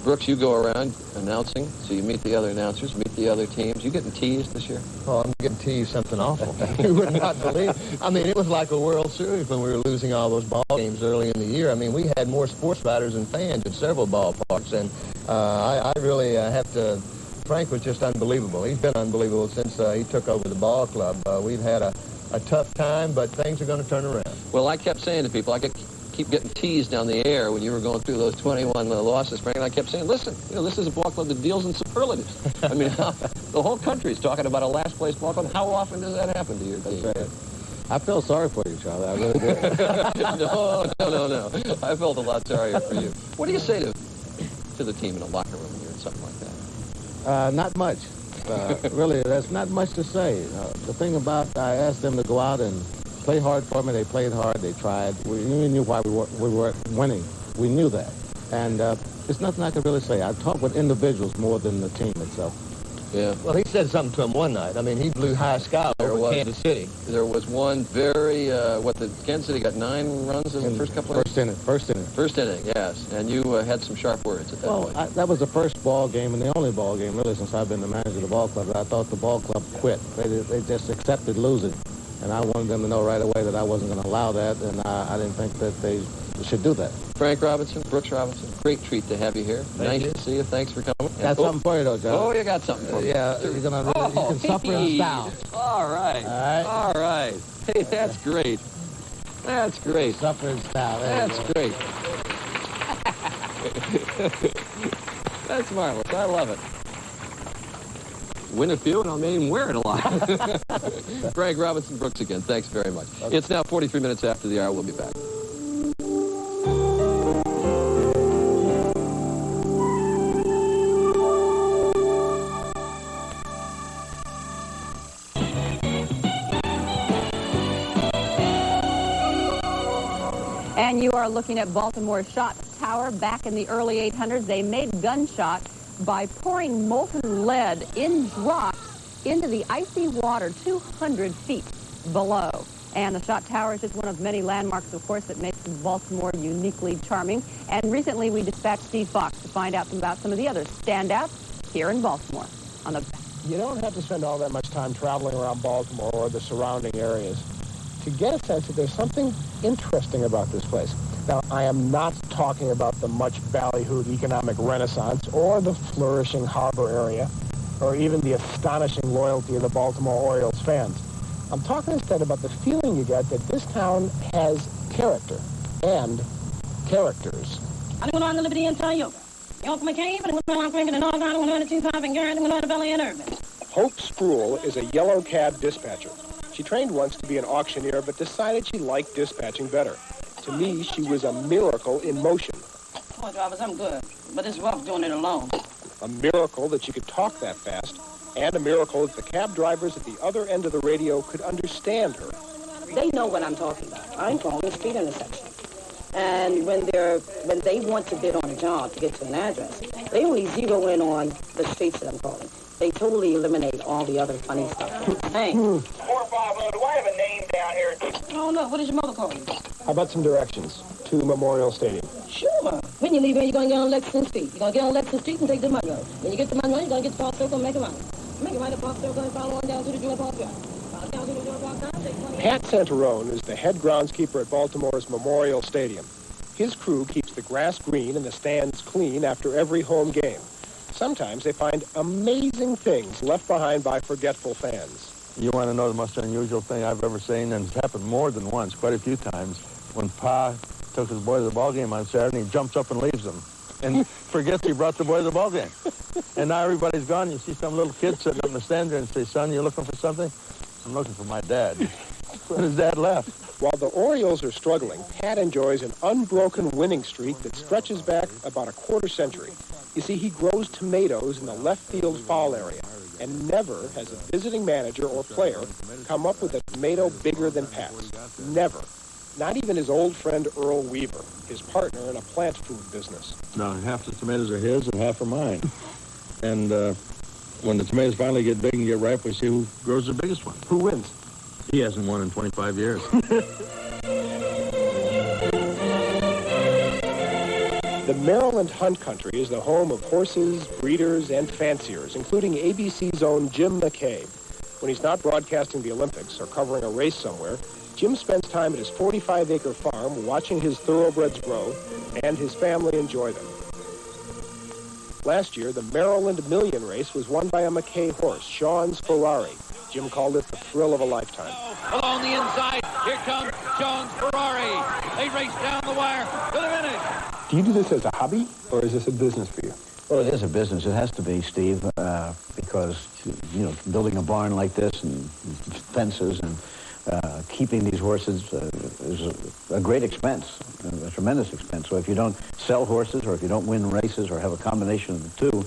Brooks, you go around announcing, so you meet the other announcers, meet the other teams. You getting teased this year? Oh, I'm getting teased something awful. You would not believe. I mean, it was like a World Series when we were losing all those ball games early in the year. I mean, we had more sports writers and fans at several ballparks, and I really have to. Frank was just unbelievable. He's been unbelievable since he took over the ball club. We've had a tough time, but things are going to turn around. Well, I kept saying to people, I keep getting teased down the air when you were going through those 21 losses, Frank, and I kept saying, listen, this is a ball club that deals in superlatives. I mean, the whole country's talking about a last-place ball club. How often does that happen to your team? Right. I feel sorry for you, Charlie. I really do. No. I felt a lot sorrier for you. What do you say to the team in a locker room when you're in something like that? Not much. Really, there's not much to say. The thing about, I asked them to go out and play hard for me. They played hard. They tried. We knew why we were winning. We knew that. And there's nothing I can really say. I talk with individuals more than the team itself. Yeah. Well, he said something to him one night. I mean, he blew high sky over Kansas City. There was one very, Kansas City got 9 runs in the first couple of innings? First inning. First inning, yes. And you had some sharp words at that point. That was the first ball game and the only ball game, really, since I've been the manager of the ball club. I thought the ball club quit. They just accepted losing. And I wanted them to know right away that I wasn't going to allow that, and I didn't think that they should do that. Frank Robinson, Brooks Robinson, great treat to have you here. Nice to see you. Thanks for coming. Got something for you, though, John. Oh, you got something for me. Yeah, you can suffer in style. All right. Hey, that's great. That's great. Suffer in style. That's great. That's marvelous. I love it. Win a few, and I'll maybe wear it a lot. Frank Robinson, Brooks again. Thanks very much. Okay. It's now 43 minutes after the hour. We'll be back. And you are looking at Baltimore Shot Tower. Back in the early 800s, they made gunshot by pouring molten lead in drops into the icy water 200 feet below. And the Shot Tower is just one of many landmarks, of course, that makes Baltimore uniquely charming. And recently we dispatched Steve Fox to find out about some of the other standouts here in Baltimore. You don't have to spend all that much time traveling around Baltimore or the surrounding areas to get a sense that there's something interesting about this place. Now, I am not talking about the much ballyhooed economic renaissance or the flourishing harbor area or even the astonishing loyalty of the Baltimore Orioles fans. I'm talking instead about the feeling you get that this town has character and characters. I'm going on the Liberty and Toyota. York McCabe, and I'm going to North Island, 125 and Garrett, and North Valley and Urban. Hope Spruill is a yellow cab dispatcher. She trained once to be an auctioneer, but decided she liked dispatching better. To me, she was a miracle in motion. Poor drivers, I'm good, but it's rough doing it alone. A miracle that she could talk that fast, and a miracle that the cab drivers at the other end of the radio could understand her. They know what I'm talking about. I'm calling a street intersection. And when they want to bid on a job to get to an address, they only zero in on the streets that I'm calling. They totally eliminate all the other funny stuff. Hey. 450, do I have a name down here? I don't know. What does your mother call you? How about some directions to Memorial Stadium? Sure. When you leave here, you're going to get on Lexington Street. You're going to get on Lexington Street and take the Monroe. When you get to Monroe, you're going to get to Park Circle and make a right. Make a right at Park Circle and follow on down to the Joy Park Drive. Follow down to the Joy Park Drive, take 20 Pat Santarone is the head groundskeeper at Baltimore's Memorial Stadium. His crew keeps the grass green and the stands clean after every home game. Sometimes they find amazing things left behind by forgetful fans. You want to know the most unusual thing I've ever seen, and it's happened more than once, quite a few times, when Pa took his boy to the ball game on Saturday, and he jumps up and leaves them, and forgets he brought the boy to the ball game. And now everybody's gone. You see some little kid sitting up in the stand there and say, "Son, you looking for something?" "I'm looking for my dad." And his dad left. While the Orioles are struggling, Pat enjoys an unbroken winning streak that stretches back about a quarter century. You see, he grows tomatoes in the left field foul area, and never has a visiting manager or player come up with a tomato bigger than Pat's. Never. Not even his old friend Earl Weaver, his partner in a plant food business. No, half the tomatoes are his and half are mine. And when the tomatoes finally get big and get ripe, we see who grows the biggest one. Who wins? He hasn't won in 25 years. The Maryland Hunt Country is the home of horses, breeders, and fanciers, including ABC's own Jim McKay. When he's not broadcasting the Olympics or covering a race somewhere, Jim spends time at his 45-acre farm watching his thoroughbreds grow and his family enjoy them. Last year, the Maryland Million Race was won by a McKay horse, Sean's Ferrari. Jim called it the thrill of a lifetime. Along the inside, here comes Sean's Ferrari. They race down the wire to the finish. Do you do this as a hobby, or is this a business for you? Well, it is a business. It has to be, Steve, because, you know, building a barn like this and fences and keeping these horses is a great expense, a tremendous expense. So if you don't sell horses or if you don't win races or have a combination of the two,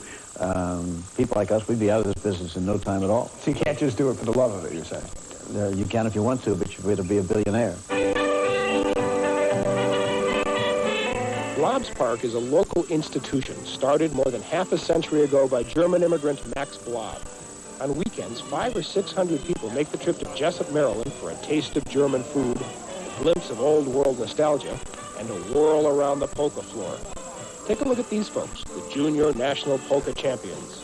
people like us, we'd be out of this business in no time at all. So you can't just do it for the love of it, you're saying? You can if you want to, but you'd better be a billionaire. Blobbs Park is a local institution started more than half a century ago by German immigrant Max Blob. On weekends, 500 or 600 people make the trip to Jessup, Maryland for a taste of German food, a glimpse of old world nostalgia, and a whirl around the polka floor. Take a look at these folks, the Junior National Polka Champions.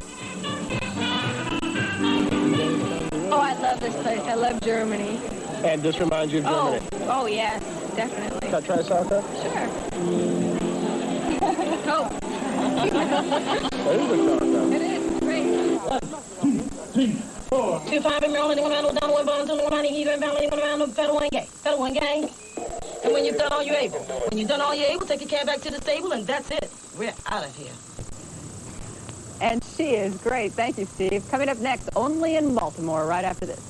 Oh, I love this place. I love Germany. And this reminds you of Germany? Oh yes, definitely. Can I try sauerkraut? Sure. Oh. That is a sauerkraut. It is great. 2-5 in Maryland, one round, down one bottom, two one round, either in Valley, one round, Federal one gang. Federal one gang. And when you've done all you're able, take your cab back to the stable, and that's it. We're out of here. And she is great. Thank you, Steve. Coming up next, only in Baltimore, right after this.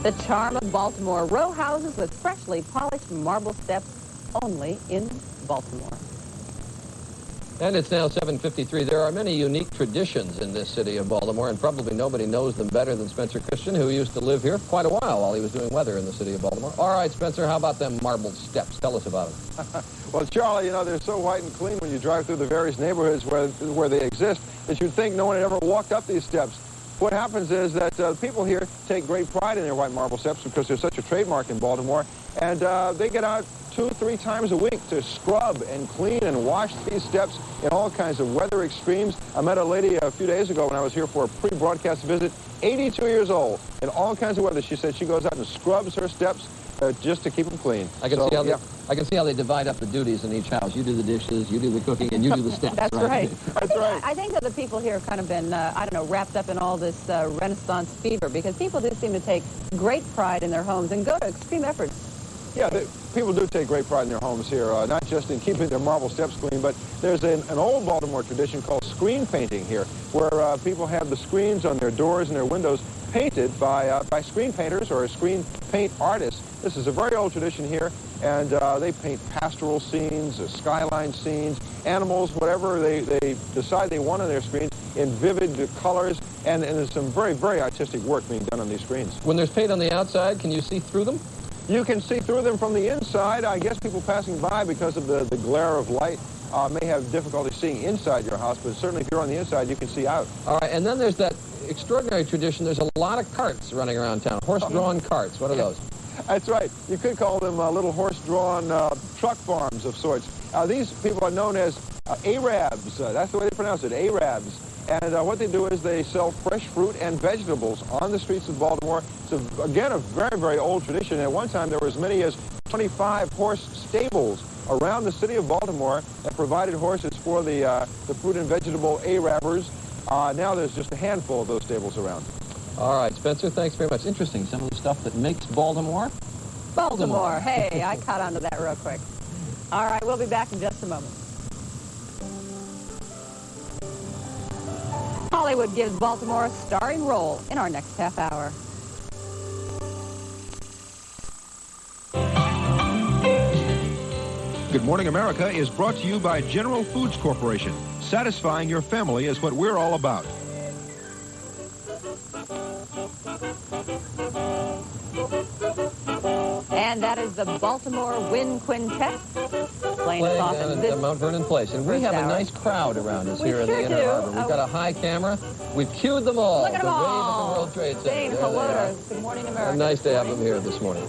The charm of Baltimore. Row houses with freshly polished marble steps, only in Baltimore. And it's now 7:53. There are many unique traditions in this city of Baltimore, and probably nobody knows them better than Spencer Christian, who used to live here for quite a while he was doing weather in the city of Baltimore. All right, Spencer, how about them marble steps? Tell us about them. Well, Charlie, you know, they're so white and clean when you drive through the various neighborhoods where they exist that you'd think no one had ever walked up these steps. What happens is that people here take great pride in their white marble steps because they're such a trademark in Baltimore, and they get out 2-3 times a week to scrub and clean and wash these steps in all kinds of weather extremes. I met a lady a few days ago when I was here for a pre-broadcast visit, 82 years old, in all kinds of weather. She said she goes out and scrubs her steps just to keep them clean. I can see how they divide up the duties in each house. You do the dishes, you do the cooking, and you do the steps. That's right. That's right. I think that the people here have kind of been, I don't know, wrapped up in all this Renaissance fever, because people do seem to take great pride in their homes and go to extreme efforts. Yeah, people do take great pride in their homes here, not just in keeping their marble steps clean, but there's an old Baltimore tradition called screen painting here, where people have the screens on their doors and their windows painted by screen painters or screen paint artists. This is a very old tradition here, and they paint pastoral scenes, skyline scenes, animals, whatever they decide they want on their screens in vivid colors, and there's some very, very artistic work being done on these screens. When there's paint on the outside, can you see through them? You can see through them from the inside. I guess people passing by, because of the glare of light, may have difficulty seeing inside your house, but certainly if you're on the inside, you can see out. All right, and then there's that extraordinary tradition. There's a lot of carts running around town, horse-drawn carts. What are those? That's right. You could call them little horse-drawn truck farms of sorts. These people are known as Arabs. That's the way they pronounce it, Arabs. And what they do is they sell fresh fruit and vegetables on the streets of Baltimore. It's, again, a very, very old tradition. At one time, there were as many as 25 horse stables around the city of Baltimore that provided horses for the fruit and vegetable Arabbers. Now there's just a handful of those stables around. All right, Spencer, thanks very much. Interesting, some of the stuff that makes Baltimore. Baltimore. Hey, I caught on to that real quick. All right, we'll be back in just a moment. Hollywood gives Baltimore a starring role in our next half hour. Good Morning America is brought to you by General Foods Corporation. Satisfying your family is what we're all about. And that is the Baltimore Wind Quintet playing us off in this Mount Vernon Place. And we have a nice crowd around us here in the Inner Harbor. We've got a high camera. We've cued them all. Look at them all. The wave of the World Trade Center. Dave, hello to Good Morning America. Nice to have them here this morning.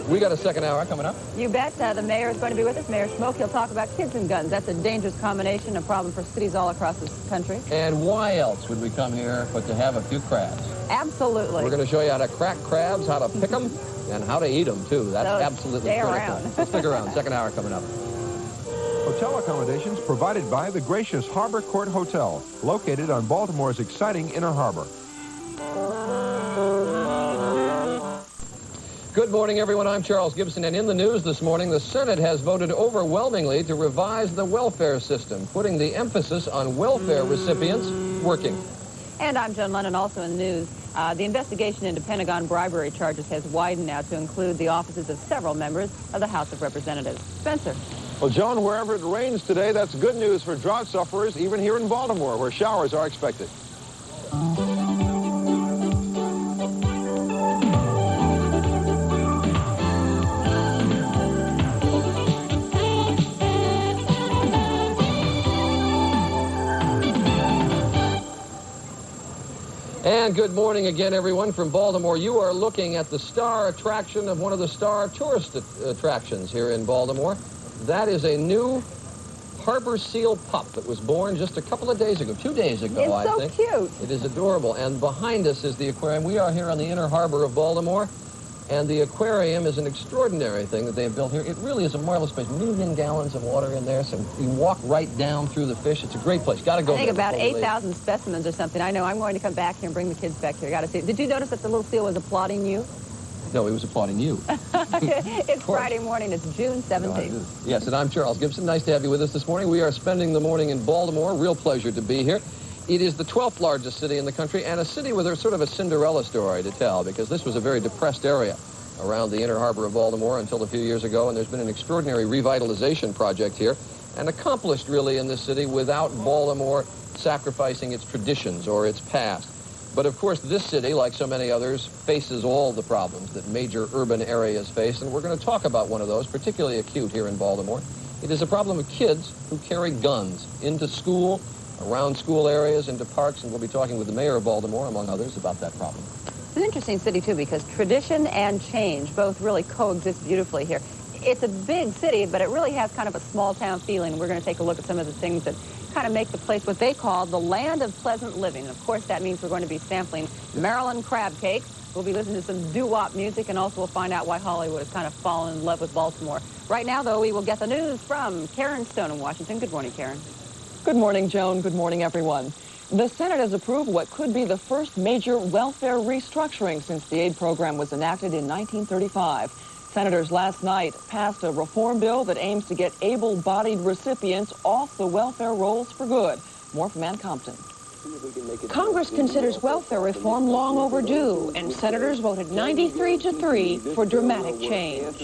We got a second hour coming up. You bet. The mayor is going to be with us, Mayor Smoke. He'll talk about kids and guns. That's a dangerous combination, a problem for cities all across this country. And why else would we come here but to have a few crabs? Absolutely. We're going to show you how to crack crabs, how to pick them, and how to eat them, too. That's absolutely critical. Around. So stick around. Second hour coming up. Hotel accommodations provided by the gracious Harbor Court Hotel, located on Baltimore's exciting Inner Harbor. Good morning, everyone. I'm Charles Gibson, and in the news this morning, the Senate has voted overwhelmingly to revise the welfare system, putting the emphasis on welfare recipients working. And I'm Joan Lennon, also in the news. The investigation into Pentagon bribery charges has widened now to include the offices of several members of the House of Representatives. Spencer. Well, Joan, wherever it rains today, that's good news for drought sufferers, even here in Baltimore, where showers are expected. And good morning again, everyone, from Baltimore. You are looking at the star attraction of one of the star tourist attractions here in Baltimore. That is a new harbor seal pup that was born just a couple of days ago, 2 days ago, I think. It's so cute. It is adorable. And behind us is the aquarium. We are here on the Inner Harbor of Baltimore, and the aquarium is an extraordinary thing that they have built here. It really is a marvelous place. 1 million gallons of water in there, so you walk right down through the fish. It's a great place. Got to go I think there about 8,000 specimens or something. I know. I'm going to come back here and bring the kids back here. Got to see it. Did you notice that the little seal was applauding you? No, he was applauding you. It's Friday morning. It's June 17th. No, yes, and I'm Charles Gibson. Nice to have you with us this morning. We are spending the morning in Baltimore. Real pleasure to be here. It is the 12th largest city in the country, and a city with a sort of a Cinderella story to tell, because this was a very depressed area around the Inner Harbor of Baltimore until a few years ago, and there's been an extraordinary revitalization project here, and accomplished really in this city without Baltimore sacrificing its traditions or its past. But of course, this city, like so many others, faces all the problems that major urban areas face, and we're going to talk about one of those, particularly acute here in Baltimore. It is a problem of kids who carry guns into school, around school areas, into parks, and we'll be talking with the mayor of Baltimore, among others, about that problem. It's an interesting city, too, because tradition and change both really coexist beautifully here. It's a big city, but it really has kind of a small-town feeling. We're going to take a look at some of the things that kind of make the place what they call the land of pleasant living. And of course, that means we're going to be sampling Maryland crab cakes. We'll be listening to some doo-wop music, and also we'll find out why Hollywood has kind of fallen in love with Baltimore. Right now, though, we will get the news from Karen Stone in Washington. Good morning, Karen. Good morning, Joan. Good morning, everyone. The Senate has approved what could be the first major welfare restructuring since the aid program was enacted in 1935. Senators last night passed a reform bill that aims to get able-bodied recipients off the welfare rolls for good. More from Ann Compton. Congress considers welfare reform long overdue, and senators voted 93-3 for dramatic change.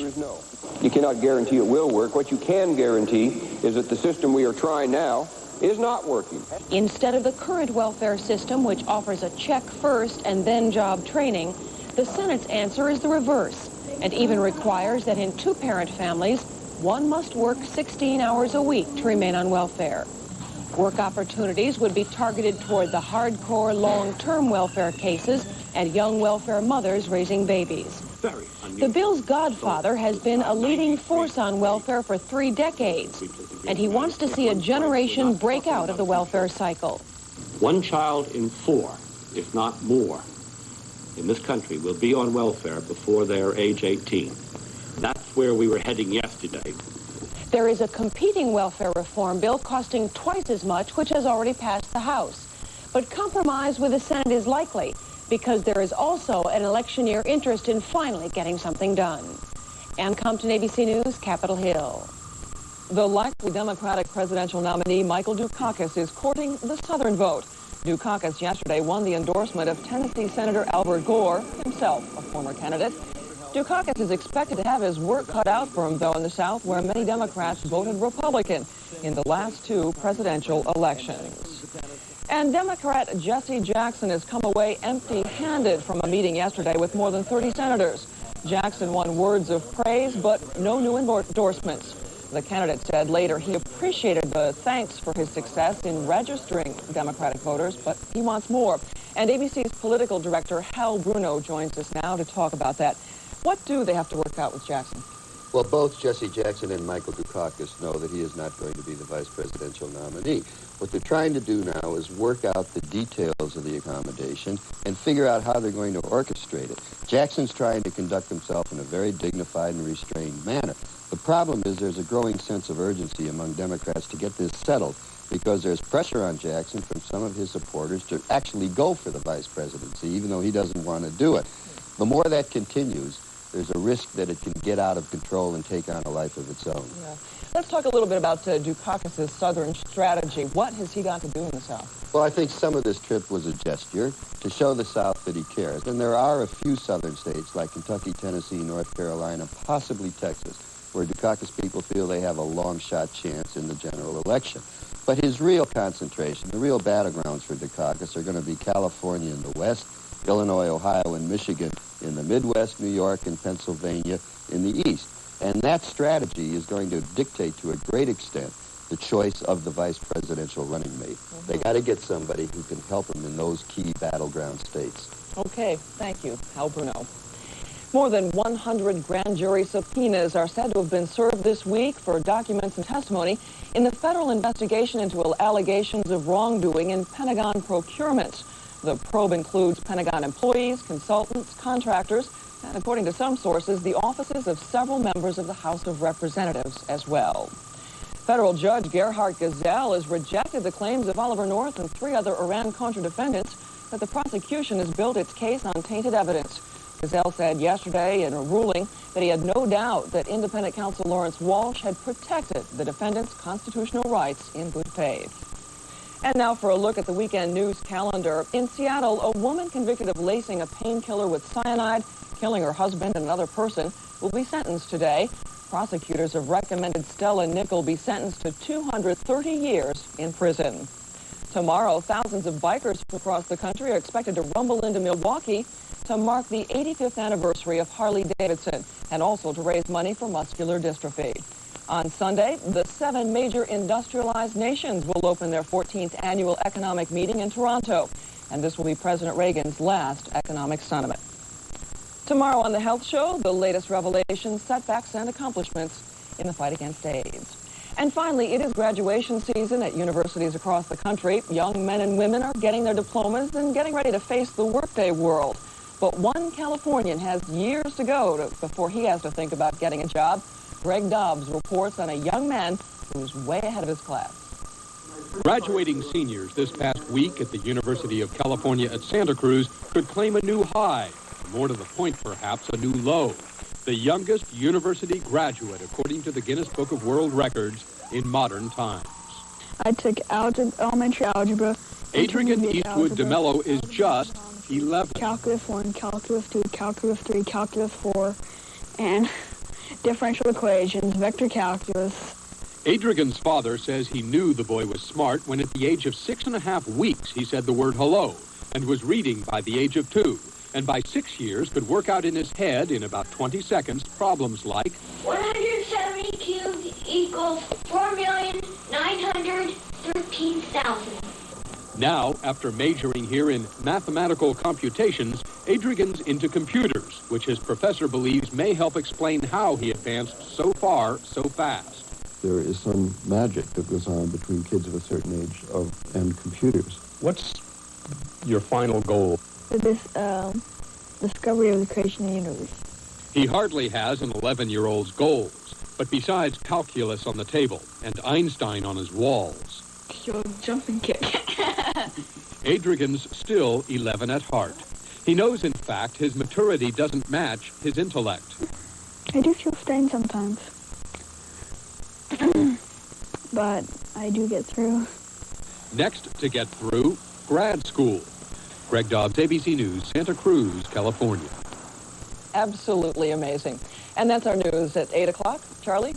You cannot guarantee it will work. What you can guarantee is that the system we are trying now is not working. Instead of the current welfare system, which offers a check first and then job training, the Senate's answer is the reverse, and even requires that in two-parent families, one must work 16 hours a week to remain on welfare. Work opportunities would be targeted toward the hardcore long-term welfare cases and young welfare mothers raising babies. The bill's godfather has been a leading force on welfare for 3 decades, and he wants to see a generation break out of the welfare cycle. 1 child in 4, if not more, in this country will be on welfare before they're age 18. That's where we were heading yesterday. There is a competing welfare reform bill costing twice as much, which has already passed the House. But compromise with the Senate is likely, because there is also an election year interest in finally getting something done. Ann Compton, ABC News, Capitol Hill. The likely Democratic presidential nominee, Michael Dukakis, is courting the Southern vote. Dukakis yesterday won the endorsement of Tennessee Senator Albert Gore, himself a former candidate. Dukakis is expected to have his work cut out for him, though, in the South, where many Democrats voted Republican in the last 2 presidential elections. And Democrat Jesse Jackson has come away empty-handed from a meeting yesterday with more than 30 senators. Jackson won words of praise, but no new endorsements. The candidate said later he appreciated the thanks for his success in registering Democratic voters, but he wants more. And ABC's political director, Hal Bruno, joins us now to talk about that. What do they have to work out with Jackson? Well, both Jesse Jackson and Michael Dukakis know that he is not going to be the vice presidential nominee. What they're trying to do now is work out the details of the accommodation and figure out how they're going to orchestrate it. Jackson's trying to conduct himself in a very dignified and restrained manner. The problem is there's a growing sense of urgency among Democrats to get this settled, because there's pressure on Jackson from some of his supporters to actually go for the vice presidency, even though he doesn't want to do it. The more that continues, there's a risk that it can get out of control and take on a life of its own. Yeah. Let's talk a little bit about Dukakis' Southern strategy. What has he got to do in the South? Well, I think some of this trip was a gesture to show the South that he cares. And there are a few southern states like Kentucky, Tennessee, North Carolina, possibly Texas, where Dukakis people feel they have a long-shot chance in the general election. But his real concentration, the real battlegrounds for Dukakis are going to be California in the west, Illinois, Ohio, and Michigan in the Midwest, New York, and Pennsylvania in the east. And that strategy is going to dictate to a great extent the choice of the vice presidential running mate. They got to get somebody who can help them in those key battleground states. Okay, thank you, Hal Bruno. More than 100 grand jury subpoenas are said to have been served this week for documents and testimony in the federal investigation into allegations of wrongdoing in Pentagon procurement. The probe includes Pentagon employees, consultants, contractors, and according to some sources, the offices of several members of the House of Representatives as well. Federal Judge Gerhard Gesell has rejected the claims of Oliver North and 3 other Iran-Contra defendants that the prosecution has built its case on tainted evidence. Gesell said yesterday in a ruling that he had no doubt that independent counsel Lawrence Walsh had protected the defendants' constitutional rights in good faith. And now for a look at the weekend news calendar. In Seattle, a woman convicted of lacing a painkiller with cyanide, killing her husband and another person, will be sentenced today. Prosecutors have recommended Stella Nickel be sentenced to 230 years in prison. Tomorrow, thousands of bikers from across the country are expected to rumble into Milwaukee to mark the 85th anniversary of Harley-Davidson and also to raise money for muscular dystrophy. On Sunday, the 7 major industrialized nations will open their 14th annual economic meeting in Toronto, and this will be President Reagan's last economic summit. Tomorrow on The Health Show, the latest revelations, setbacks, and accomplishments in the fight against AIDS. And finally, it is graduation season at universities across the country. Young men and women are getting their diplomas and getting ready to face the workday world. But one Californian has years to go before he has to think about getting a job. Greg Dobbs reports on a young man who's way ahead of his class. Graduating seniors this past week at the University of California at Santa Cruz could claim a new high, more to the point perhaps a new low. The youngest university graduate, according to the Guinness Book of World Records, in modern times. I took elementary algebra Adrian Eastwood DeMello is just 11. Calculus 1, Calculus 2, Calculus 3, Calculus 4, and differential equations, vector calculus. Adrian's father says he knew the boy was smart when at the age of 6.5 weeks he said the word hello and was reading by the age of 2. And by 6 years could work out in his head in about 20 seconds problems like 170 cubed equals 4,913,000. Now, after majoring here in mathematical computations, Adrian's into computers, which his professor believes may help explain how he advanced so far so fast. There is some magic that goes on between kids of a certain age and computers. What's your final goal? This discovery of the creation of the universe. He hardly has an 11-year-old's goals, but besides calculus on the table and Einstein on his walls, Your jumping kick. Adrian's still 11 at heart. He knows, in fact, his maturity doesn't match his intellect. I do feel strained sometimes. But I do get through. Next to get through, grad school. Greg Dobbs, ABC News, Santa Cruz, California. Absolutely amazing. And that's our news at 8 o'clock. Charlie?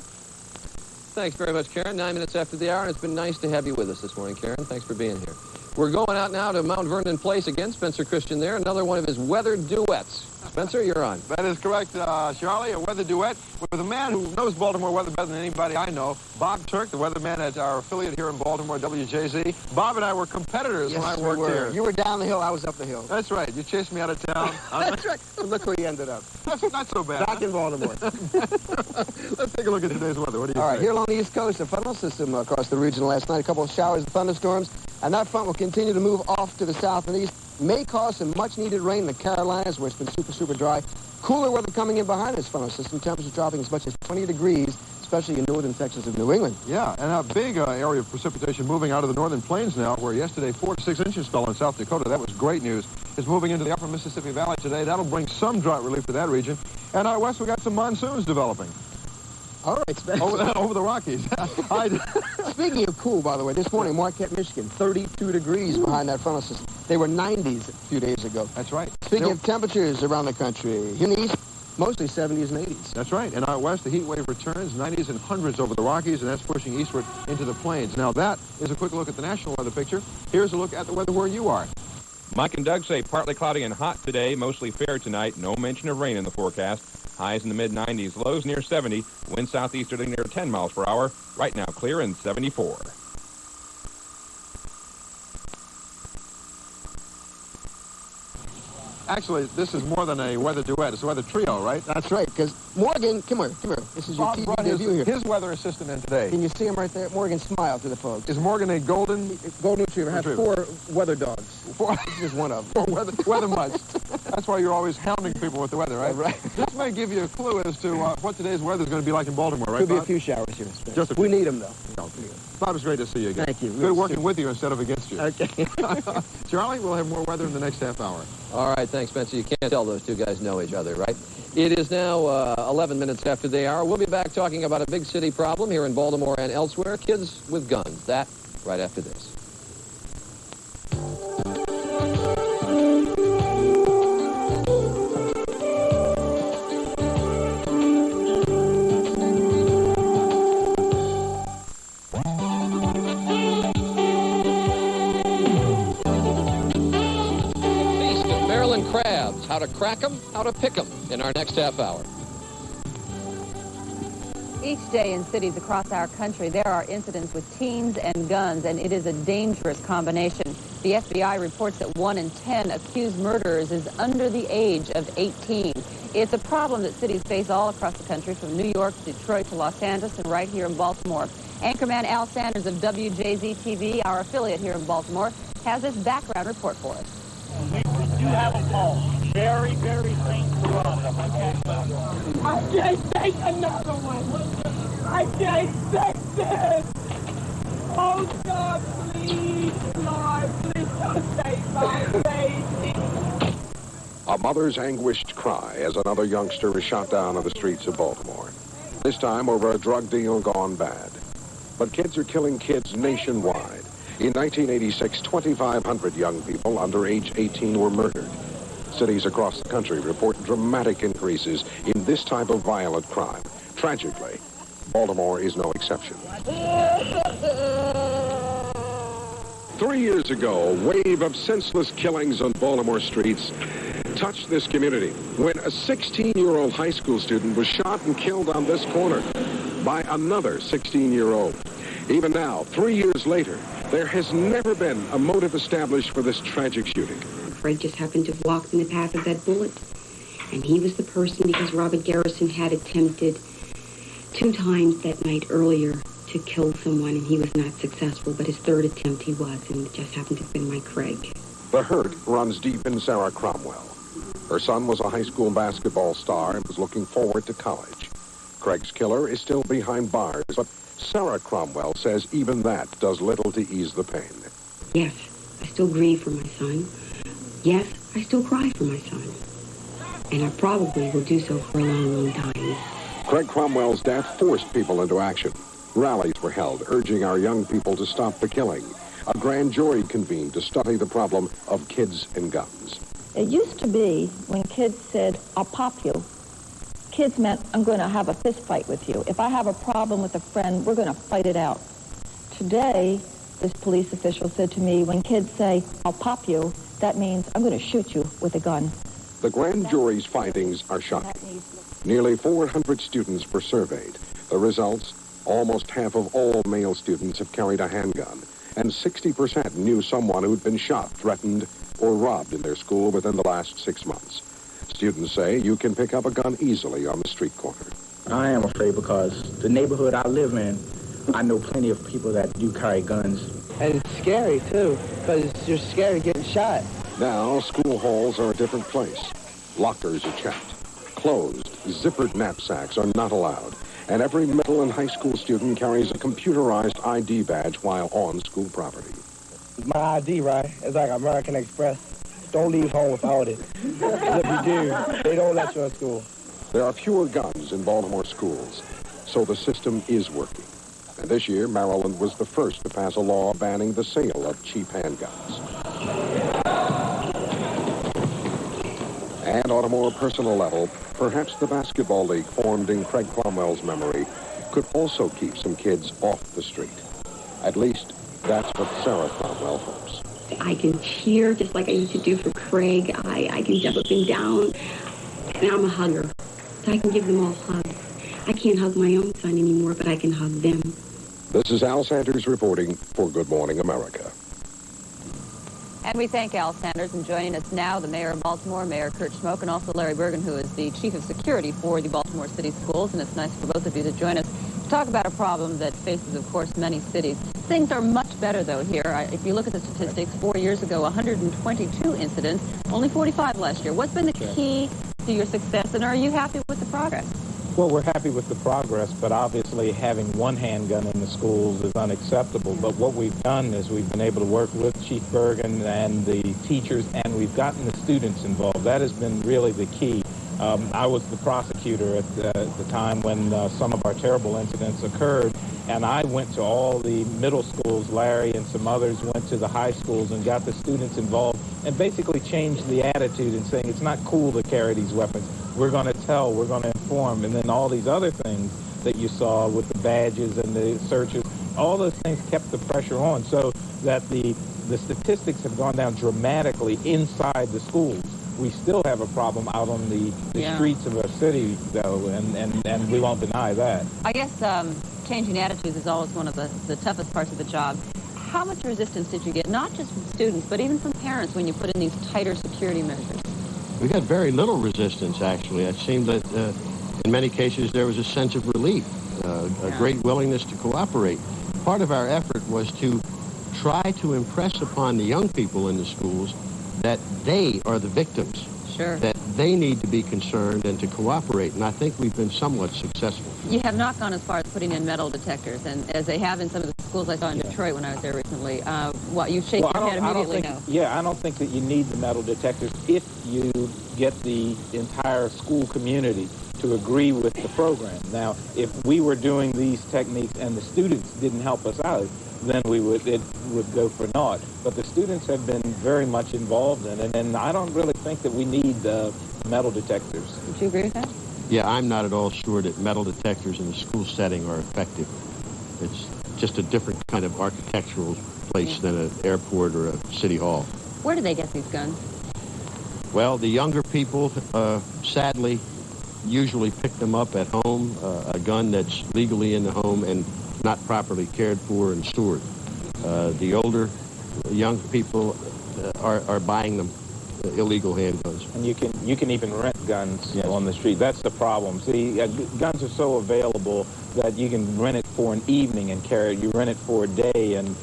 Thanks very much, Karen. 9 minutes after the hour, and it's been nice to have you with us this morning, Karen. Thanks for being here. We're going out now to Mount Vernon Place again. Spencer Christian there, another one of his weather duets. Spencer, you're on. That is correct, Charlie, a weather duet with a man who knows Baltimore weather better than anybody I know, Bob Turk, the weatherman at our affiliate here in Baltimore, WJZ. Bob and I were competitors when I worked here. You were down the hill, I was up the hill. That's right. You chased me out of town. That's right. Look where you ended up. That's not so bad. Back in Baltimore. Let's take a look at today's weather. What do you All right, think? here along the East Coast, a frontal system across the region last night, a couple of showers and thunderstorms, and that front will continue to move off to the south and east. May cause some much-needed rain in the Carolinas, where it's been super dry. Cooler weather coming in behind this frontal system, temperatures dropping as much as 20 degrees, especially in northern sections of New England. Yeah, and a big area of precipitation moving out of the northern plains now, where yesterday 4 to 6 inches fell in South Dakota. That was great news. It's moving into the upper Mississippi Valley today. That'll bring some drought relief to that region. And out west, we got some monsoons developing. All right, Spencer. Over the Rockies. Speaking of cool, by the way, this morning, Marquette, Michigan, 32 degrees behind that frontal system. They were 90s a few days ago. That's right. Speaking of temperatures around the country, in the east, mostly 70s and 80s. That's right. And out west, the heat wave returns, 90s and 100s over the Rockies, and that's pushing eastward into the plains. Now, that is a quick look at the national weather picture. Here's a look at the weather where you are. Mike and Doug say partly cloudy and hot today, mostly fair tonight. No mention of rain in the forecast. Highs in the mid-90s, lows near 70. Wind southeasterly near 10 miles per hour. Right now, clear and 74. Actually, this is more than a weather duet. It's a weather trio, right? That's right, because Morgan, come here. This is your Bob TV brought debut here. his weather assistant in today. Can you see him right there? Morgan, smile to the folks. Is Morgan a golden retriever? Has 4 weather dogs. 4? This is just one of them. 4 weather mutts. That's why you're always hounding people with the weather, right? Right. This may give you a clue as to what today's weather is going to be like in Baltimore, right, Could be Bob? a few showers here. Just a few. We need them, though. No. Bob, it's great to see you again. Thank you. Good working with you instead of against you. Okay. Charlie, we'll have more weather in the next half hour. All right, thanks, Spencer. You can't tell those two guys know each other, right? It is now 11 minutes after the hour. We'll be back talking about a big city problem here in Baltimore and elsewhere, kids with guns. That right after this. Crabs, how to crack them, how to pick them in our next half hour. Each day in cities across our country, there are incidents with teens and guns, and it is a dangerous combination. The FBI reports that 1 in 10 accused murderers is under the age of 18. It's a problem that cities face all across the country, from New York to Detroit to Los Angeles and right here in Baltimore. Anchorman Al Sanders of WJZ-TV, our affiliate here in Baltimore, has this background report for us. We do have a pole. Very faint to run. I can't take another one. I can't take this. Oh, God, please, Lord, please don't take my baby. A mother's anguished cry as another youngster is shot down on the streets of Baltimore. This time over a drug deal gone bad. But kids are killing kids nationwide. In 1986, 2,500 young people under age 18 were murdered. Cities across the country report dramatic increases in this type of violent crime. Tragically, Baltimore is no exception. 3 years ago, a wave of senseless killings on Baltimore streets touched this community when a 16-year-old high school student was shot and killed on this corner by another 16-year-old. Even now, 3 years later, there has never been a motive established for this tragic shooting. Fred just happened to have walked in the path of that bullet, and he was the person because Robert Garrison had attempted 2 times that night earlier to kill someone, and he was not successful, but his 3rd attempt he was, and it just happened to have been Mike Craig. The hurt runs deep in Sarah Cromwell. Her son was a high school basketball star and was looking forward to college. Craig's killer is still behind bars, but Sarah Cromwell says even that does little to ease the pain. Yes, I still grieve for my son. Yes, I still cry for my son. And I probably will do so for a long, long time. Craig Cromwell's death forced people into action. Rallies were held urging our young people to stop the killing. A grand jury convened to study the problem of kids and guns. It used to be when kids said, I'll pop you, kids meant I'm going to have a fist fight with you. If I have a problem with a friend, we're going to fight it out. Today, this police official said to me, when kids say, I'll pop you, that means I'm going to shoot you with a gun. The grand jury's findings are shocking. Nearly 400 students were surveyed. The results, almost half of all male students have carried a handgun, and 60% knew someone who'd been shot, threatened, or robbed in their school within the last 6 months. Students say you can pick up a gun easily on the street corner. I am afraid because the neighborhood I live in, I know plenty of people that do carry guns. And it's scary, too, because you're scared of getting shot. Now, school halls are a different place. Lockers are checked. Closed, zippered knapsacks are not allowed. And every middle and high school student carries a computerized ID badge while on school property. My ID, right? It's like American Express. Don't leave home without it. If you do, they don't let you in school. There are fewer guns in Baltimore schools, so the system is working. And this year, Maryland was the first to pass a law banning the sale of cheap handguns. And on a more personal level, perhaps the basketball league formed in Craig Cromwell's memory could also keep some kids off the street. At least, that's what Sarah Cromwell hopes. I can cheer just like I used to do for Craig. I can jump up and down. And I'm a hugger. So I can give them all hugs. I can't hug my own son anymore, but I can hug them. This is Al Sanders reporting for Good Morning America. And we thank Al Sanders. And joining us now, the mayor of Baltimore, Mayor Kurt Schmoke, and also Larry Bergen, who is the chief of security for the Baltimore City Schools. And it's nice for both of you to join us to talk about a problem that faces, of course, many cities. Things are much better, though, here. If you look at the statistics, 4 years ago, 122 incidents, only 45 last year. What's been the key to your success, and are you happy with the progress? Well, we're happy with the progress, but obviously having one handgun in the schools is unacceptable. But what we've done is we've been able to work with Chief Bergen and the teachers, and we've gotten the students involved. That has been really the key. I was the prosecutor at the time when some of our terrible incidents occurred, and I went to all the middle schools. Larry and some others went to the high schools and got the students involved and basically changed the attitude in saying it's not cool to carry these weapons. We're going to tell, we're going to inform, and then all these other things that you saw with the badges and the searches, all those things kept the pressure on so that the statistics have gone down dramatically inside the schools. We still have a problem out on the streets of our city, though, and we won't deny that. I guess changing attitudes is always one of the toughest parts of the job. How much resistance did you get, not just from students, but even from parents when you put in these tighter security measures? We got very little resistance, actually. It seemed that in many cases there was a sense of relief, a great willingness to cooperate. Part of our effort was to try to impress upon the young people in the schools that they are the victims, that they need to be concerned and to cooperate, and I think we've been somewhat successful. You have not gone as far as putting in metal detectors, and as they have in some of the schools I saw in Detroit when I was there recently. You shake your head immediately no. Yeah, I don't think that you need the metal detectors if you get the entire school community to agree with the program. Now, if we were doing these techniques and the students didn't help us out, then it would go for naught. But the students have been very much involved in it, and I don't really think that we need metal detectors. Would you agree with that? Yeah, I'm not at all sure that metal detectors in a school setting are effective. It's just a different kind of architectural place than an airport or a city hall. Where do they get these guns? Well, the younger people, sadly, usually pick them up at home, a gun that's legally in the home and not properly cared for and stored. The older young people are buying them, illegal handguns. And you can even rent guns on the street. That's the problem. See, guns are so available that you can rent it for an evening and carry it. You rent it for a day and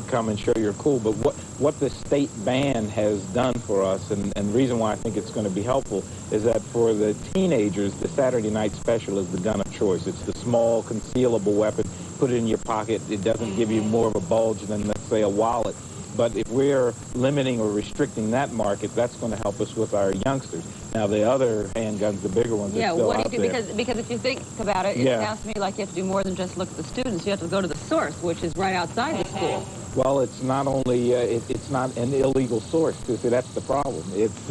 come and show you're cool. But what the state ban has done for us, and the reason why I think it's going to be helpful, is that for the teenagers, the Saturday night special is the gun of choice. It's the small, concealable weapon. Put it in your pocket. It doesn't give you more of a bulge than, let's say, a wallet. But if we're limiting or restricting that market, that's going to help us with our youngsters. Now, the other handguns, the bigger ones, are still out there. Because if you think about it, it sounds to me like you have to do more than just look at the students. You have to go to the source, which is right outside the school. Well, it's not only, it's not an illegal source. See, that's the problem. It's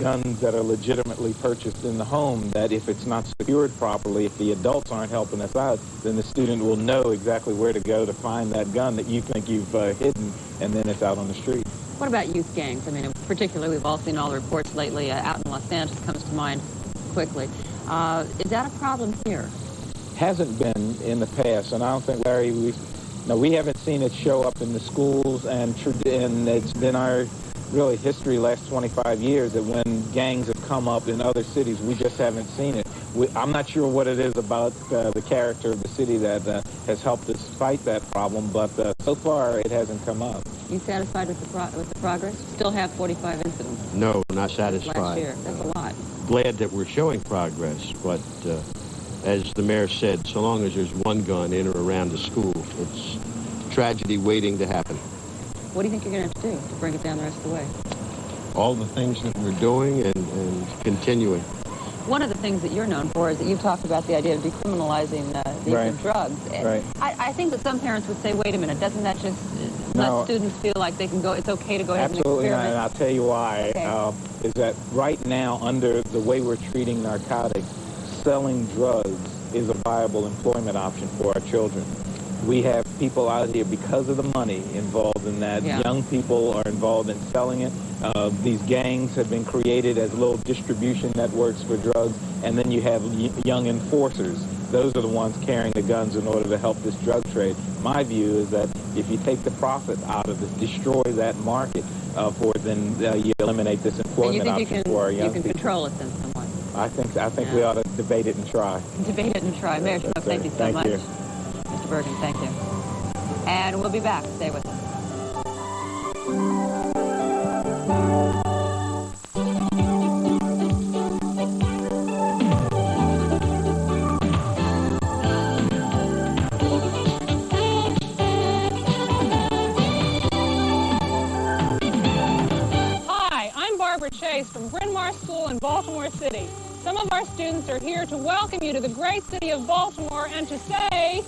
guns that are legitimately purchased in the home that if it's not secured properly, if the adults aren't helping us out, then the student will know exactly where to go to find that gun that you think you've hidden, and then it's out on the street. What about youth gangs? I mean, particularly, we've all seen all the reports lately. Out in Los Angeles comes to mind quickly. Is that a problem here? Hasn't been in the past, and I don't think, Larry, we haven't seen it show up in the schools, and it's been our really history last 25 years that when gangs have come up in other cities, we just haven't seen it. I'm not sure what it is about the character of the city that has helped us fight that problem, but so far it hasn't come up. You satisfied with the progress? Still have 45 incidents. No, not satisfied. Last year. That's a lot. Glad that we're showing progress, but as the mayor said, so long as there's one gun in or around the school, it's tragedy waiting to happen. What do you think you're going to have to do to bring it down the rest of the way? All the things that we're doing and continuing. One of the things that you're known for is that you talked about the idea of decriminalizing the use of drugs. Right. I think that some parents would say, wait a minute, doesn't that just let students feel like they can go, it's okay to go ahead and experiment? Absolutely, and I'll tell you why. Is that right now, under the way we're treating narcotics, selling drugs is a viable employment option for our children. We have people out here because of the money involved in that. Yeah. Young people are involved in selling it. These gangs have been created as little distribution networks for drugs, and then you have young enforcers. Those are the ones carrying the guns in order to help this drug trade. My view is that if you take the profit out of it, destroy that market for it, then you eliminate this employment option for our young people. You can control it then somewhat. I think we ought to debate it and try. Debate it and try. Mayor Schmuck, thank you so much. You. Mr. Bergen, thank you. And we'll be back. Stay with us. Hi, I'm Barbara Chase from Bryn Mawr School in Baltimore City. Some of our students are here to welcome you to the great city of Baltimore and to say...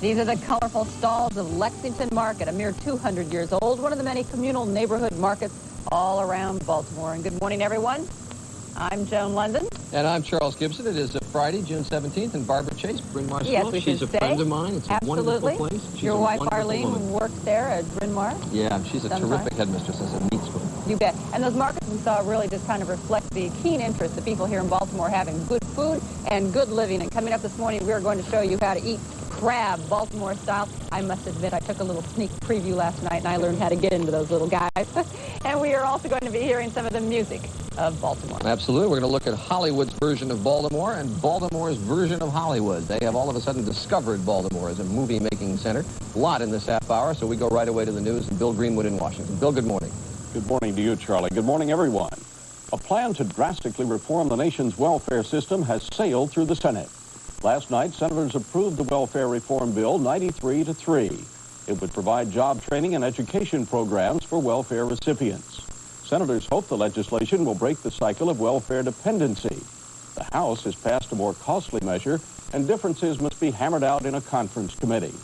These are the colorful stalls of Lexington Market, a mere 200 years old, one of the many communal neighborhood markets all around Baltimore. And good morning, everyone. I'm Joan London. And I'm Charles Gibson. It is Friday, June 17th, and Barbara Chase, Bryn Mawr School. Yes, we She's should a say. friend of mine. It's a wonderful place. She's Your wife, Arlene, woman. works there at Bryn Mawr? Yeah, she's a terrific headmistress as a meat school. You bet. And those markets we saw really just kind of reflect the keen interest that people here in Baltimore have in good food and good living. And coming up this morning, we're going to show you how to eat crab, Baltimore style. I must admit, I took a little sneak preview last night, and I learned how to get into those little guys. And we are also going to be hearing some of the music of Baltimore. Absolutely. We're going to look at Hollywood's version of Baltimore and Baltimore's version of Hollywood. They have all of a sudden discovered Baltimore as a movie-making center. A lot in this half hour, so we go right away to the news and Bill Greenwood in Washington. Bill, good morning. Good morning to you, Charlie. Good morning, everyone. A plan to drastically reform the nation's welfare system has sailed through the Senate. Last night, senators approved the welfare reform bill 93-3. It would provide job training and education programs for welfare recipients. Senators hope the legislation will break the cycle of welfare dependency. The House has passed a more costly measure, and differences must be hammered out in a conference committee.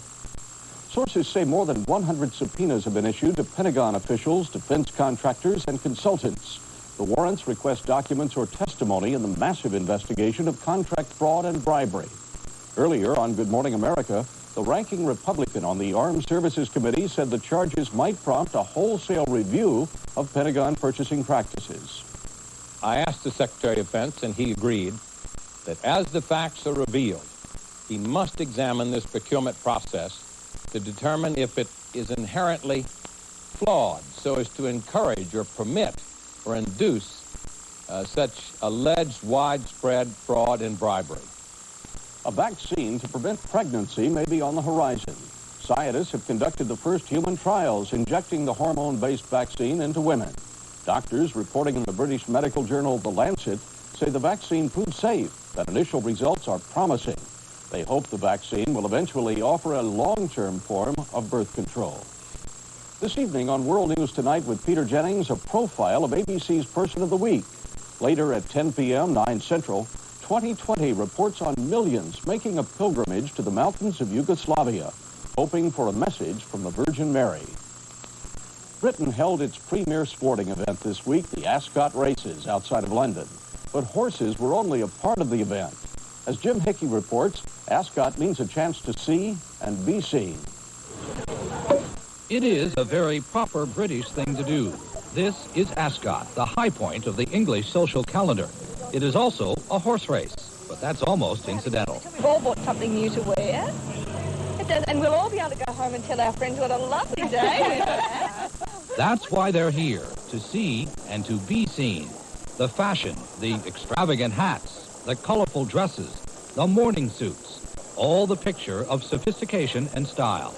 Sources say more than 100 subpoenas have been issued to Pentagon officials, defense contractors, and consultants. The warrants request documents or testimony in the massive investigation of contract fraud and bribery. Earlier on Good Morning America, the ranking Republican on the Armed Services Committee said the charges might prompt a wholesale review of Pentagon purchasing practices. I asked the Secretary of Defense, and he agreed that as the facts are revealed, he must examine this procurement process to determine if it is inherently flawed so as to encourage or permit or induce such alleged widespread fraud and bribery. A vaccine to prevent pregnancy may be on the horizon. Scientists have conducted the first human trials injecting the hormone-based vaccine into women. Doctors reporting in the British medical journal The Lancet say the vaccine proved safe, that initial results are promising. They hope the vaccine will eventually offer a long-term form of birth control. This evening on World News Tonight with Peter Jennings, a profile of ABC's Person of the Week. Later at 10 p.m., 9 Central, 2020 reports on millions making a pilgrimage to the mountains of Yugoslavia, hoping for a message from the Virgin Mary. Britain held its premier sporting event this week, the Ascot Races outside of London. But horses were only a part of the event. As Jim Hickey reports, Ascot means a chance to see and be seen. It is a very proper British thing to do. This is Ascot, the high point of the English social calendar. It is also a horse race, but that's almost incidental. We've all bought something new to wear. It does, and we'll all be able to go home and tell our friends what a lovely day. That's why they're here, to see and to be seen. The fashion, the extravagant hats, the colorful dresses, the morning suits, all the picture of sophistication and style.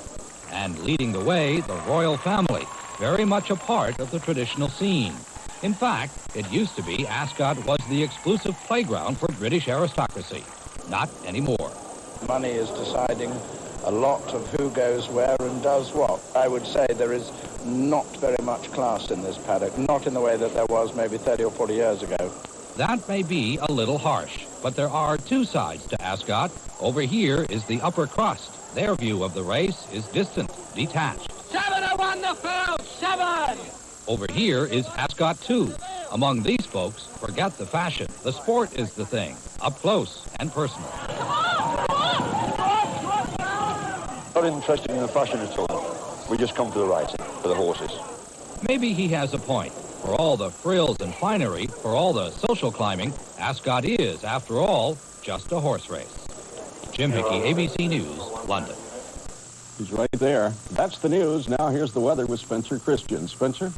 And leading the way, the royal family, very much a part of the traditional scene. In fact, it used to be Ascot was the exclusive playground for British aristocracy. Not anymore. Money is deciding a lot of who goes where and does what. I would say there is not very much class in this paddock, not in the way that there was maybe 30 or 40 years ago. That may be a little harsh, but there are two sides to Ascot. Over here is the upper crust. Their view of the race is distant, detached. 7-1 the field, 7! Over here is Ascot 2. Among these folks, forget the fashion. The sport is the thing, up close and personal. Not interested in the fashion at all. We just come for the racing, for the horses. Maybe he has a point. For all the frills and finery, for all the social climbing, Ascot is, after all, just a horse race. Jim Hickey, ABC News, London. He's right there. That's the news. Now here's the weather with Spencer Christian. Spencer?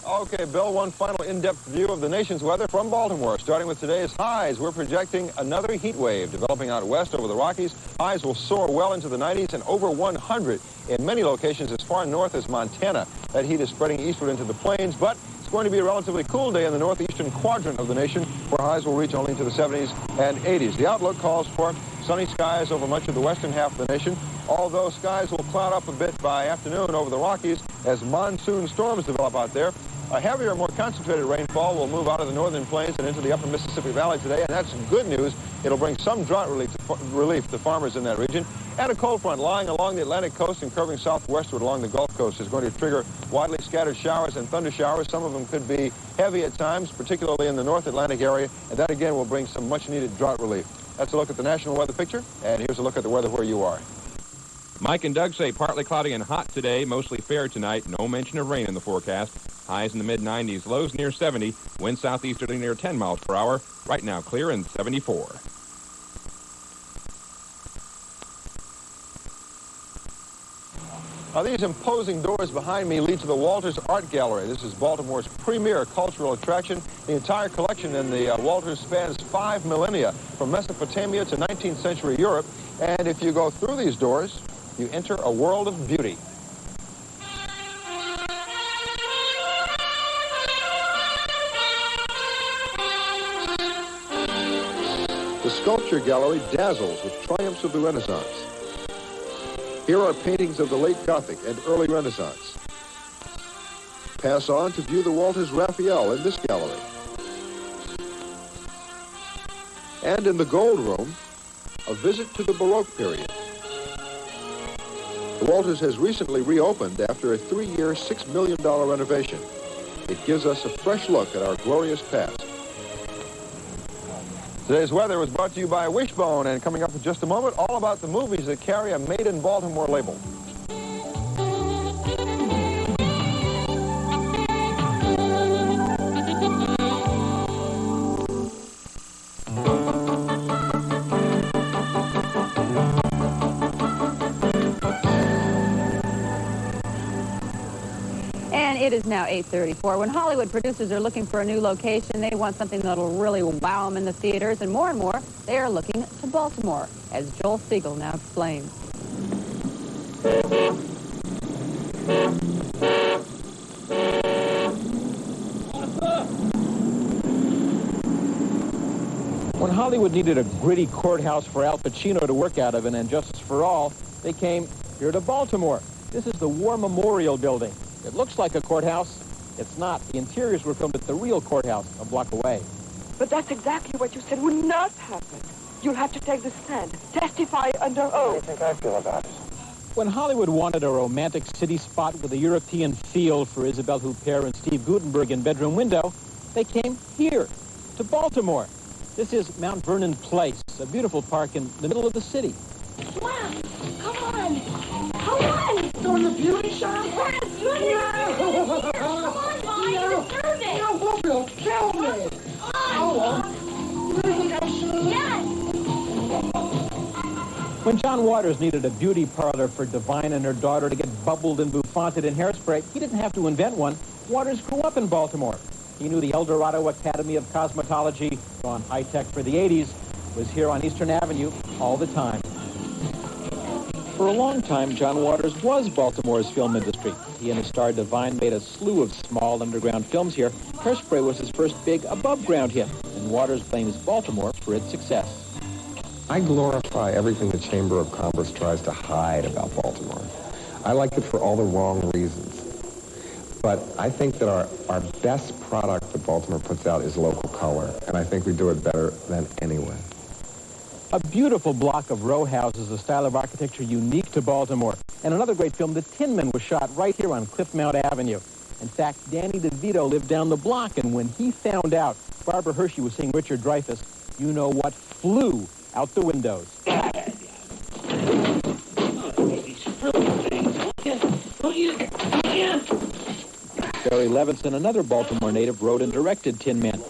Okay, Bill, one final in-depth view of the nation's weather from Baltimore. Starting with today's highs, we're projecting another heat wave developing out west over the Rockies. Highs will soar well into the 90s and over 100 in many locations as far north as Montana. That heat is spreading eastward into the plains, but it's going to be a relatively cool day in the northeastern quadrant of the nation, where highs will reach only into the 70s and 80s. The outlook calls for sunny skies over much of the western half of the nation, although skies will cloud up a bit by afternoon over the Rockies as monsoon storms develop out there. A heavier, more concentrated rainfall will move out of the northern plains and into the upper Mississippi Valley today, and that's good news. It'll bring some drought relief to farmers in that region. And a cold front lying along the Atlantic coast and curving southwestward along the Gulf Coast is going to trigger widely scattered showers and thunder showers. Some of them could be heavy at times, particularly in the North Atlantic area, and that again will bring some much-needed drought relief. That's a look at the national weather picture, and here's a look at the weather where you are. Mike and Doug say partly cloudy and hot today, mostly fair tonight. No mention of rain in the forecast. Highs in the mid-90s, lows near 70. Wind southeasterly near 10 miles per hour. Right now clear and 74. Now, these imposing doors behind me lead to the Walters Art Gallery. This is Baltimore's premier cultural attraction. The entire collection in the Walters spans 5 millennia, from Mesopotamia to 19th century Europe. And if you go through these doors, you enter a world of beauty. The Sculpture Gallery dazzles with triumphs of the Renaissance. Here are paintings of the late Gothic and early Renaissance. pass on to view the Walters Raphael in this gallery. And in the Gold Room, a visit to the Baroque period. The Walters has recently reopened after a 3-year, $6 million renovation. It gives us a fresh look at our glorious past. Today's weather was brought to you by Wishbone, and coming up in just a moment, all about the movies that carry a Made in Baltimore label. It is now 8:34. When Hollywood producers are looking for a new location, they want something that'll really wow them in the theaters, and more, they are looking to Baltimore, as Joel Siegel now explains. When Hollywood needed a gritty courthouse for Al Pacino to work out of and Justice for All, they came here to Baltimore. This is the War Memorial Building. It looks like a courthouse. It's not. The interiors were filmed at the real courthouse a block away. But that's exactly what you said would not happen. You'll have to take the stand. Testify under oath. How do you think I feel about it? When Hollywood wanted a romantic city spot with a European feel for Isabelle Huppert and Steve Guttenberg in Bedroom Window, they came here, to Baltimore. This is Mount Vernon Place, a beautiful park in the middle of the city. Come on. Come on. Doing the beauty shop? Yes, you understand. Come on, Mom, you deserve it. No, Will kill me. Oh, you think I should? Yes. When John Waters needed a beauty parlor for Divine and her daughter to get bubbled and bouffanted in hairspray, he didn't have to invent one. Waters grew up in Baltimore. He knew the El Dorado Academy of Cosmetology, gone high-tech for the 80s, was here on Eastern Avenue all the time. For a long time, John Waters was Baltimore's film industry. He and his star Divine made a slew of small underground films here. Hairspray was his first big above-ground hit, and Waters blames Baltimore for its success. I glorify everything the Chamber of Commerce tries to hide about Baltimore. I like it for all the wrong reasons. But I think that our best product that Baltimore puts out is local color, and I think we do it better than anyone. A beautiful block of row houses, a style of architecture unique to Baltimore. And another great film, The Tin Man, was shot right here on Cliffmount Avenue. In fact, Danny DeVito lived down the block, and when he found out Barbara Hershey was seeing Richard Dreyfuss, you know what flew out the windows. Barry Levinson, another Baltimore native, wrote and directed Tin Man.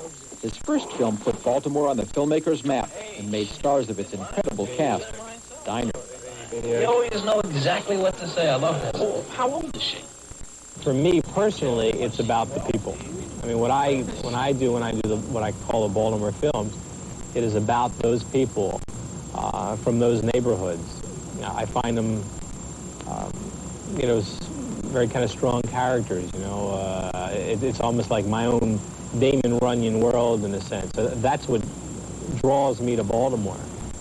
His first film put Baltimore on the filmmaker's map and made stars of its incredible cast. Diner. You always know exactly what to say. I love that. Oh, how old is she? For me personally, it's about the people. I mean, what I do what I call the Baltimore films, it is about those people from those neighborhoods. You know, I find them, very kind of strong characters. It's almost like my own Damon Runyon world in a sense. So that's what draws me to Baltimore.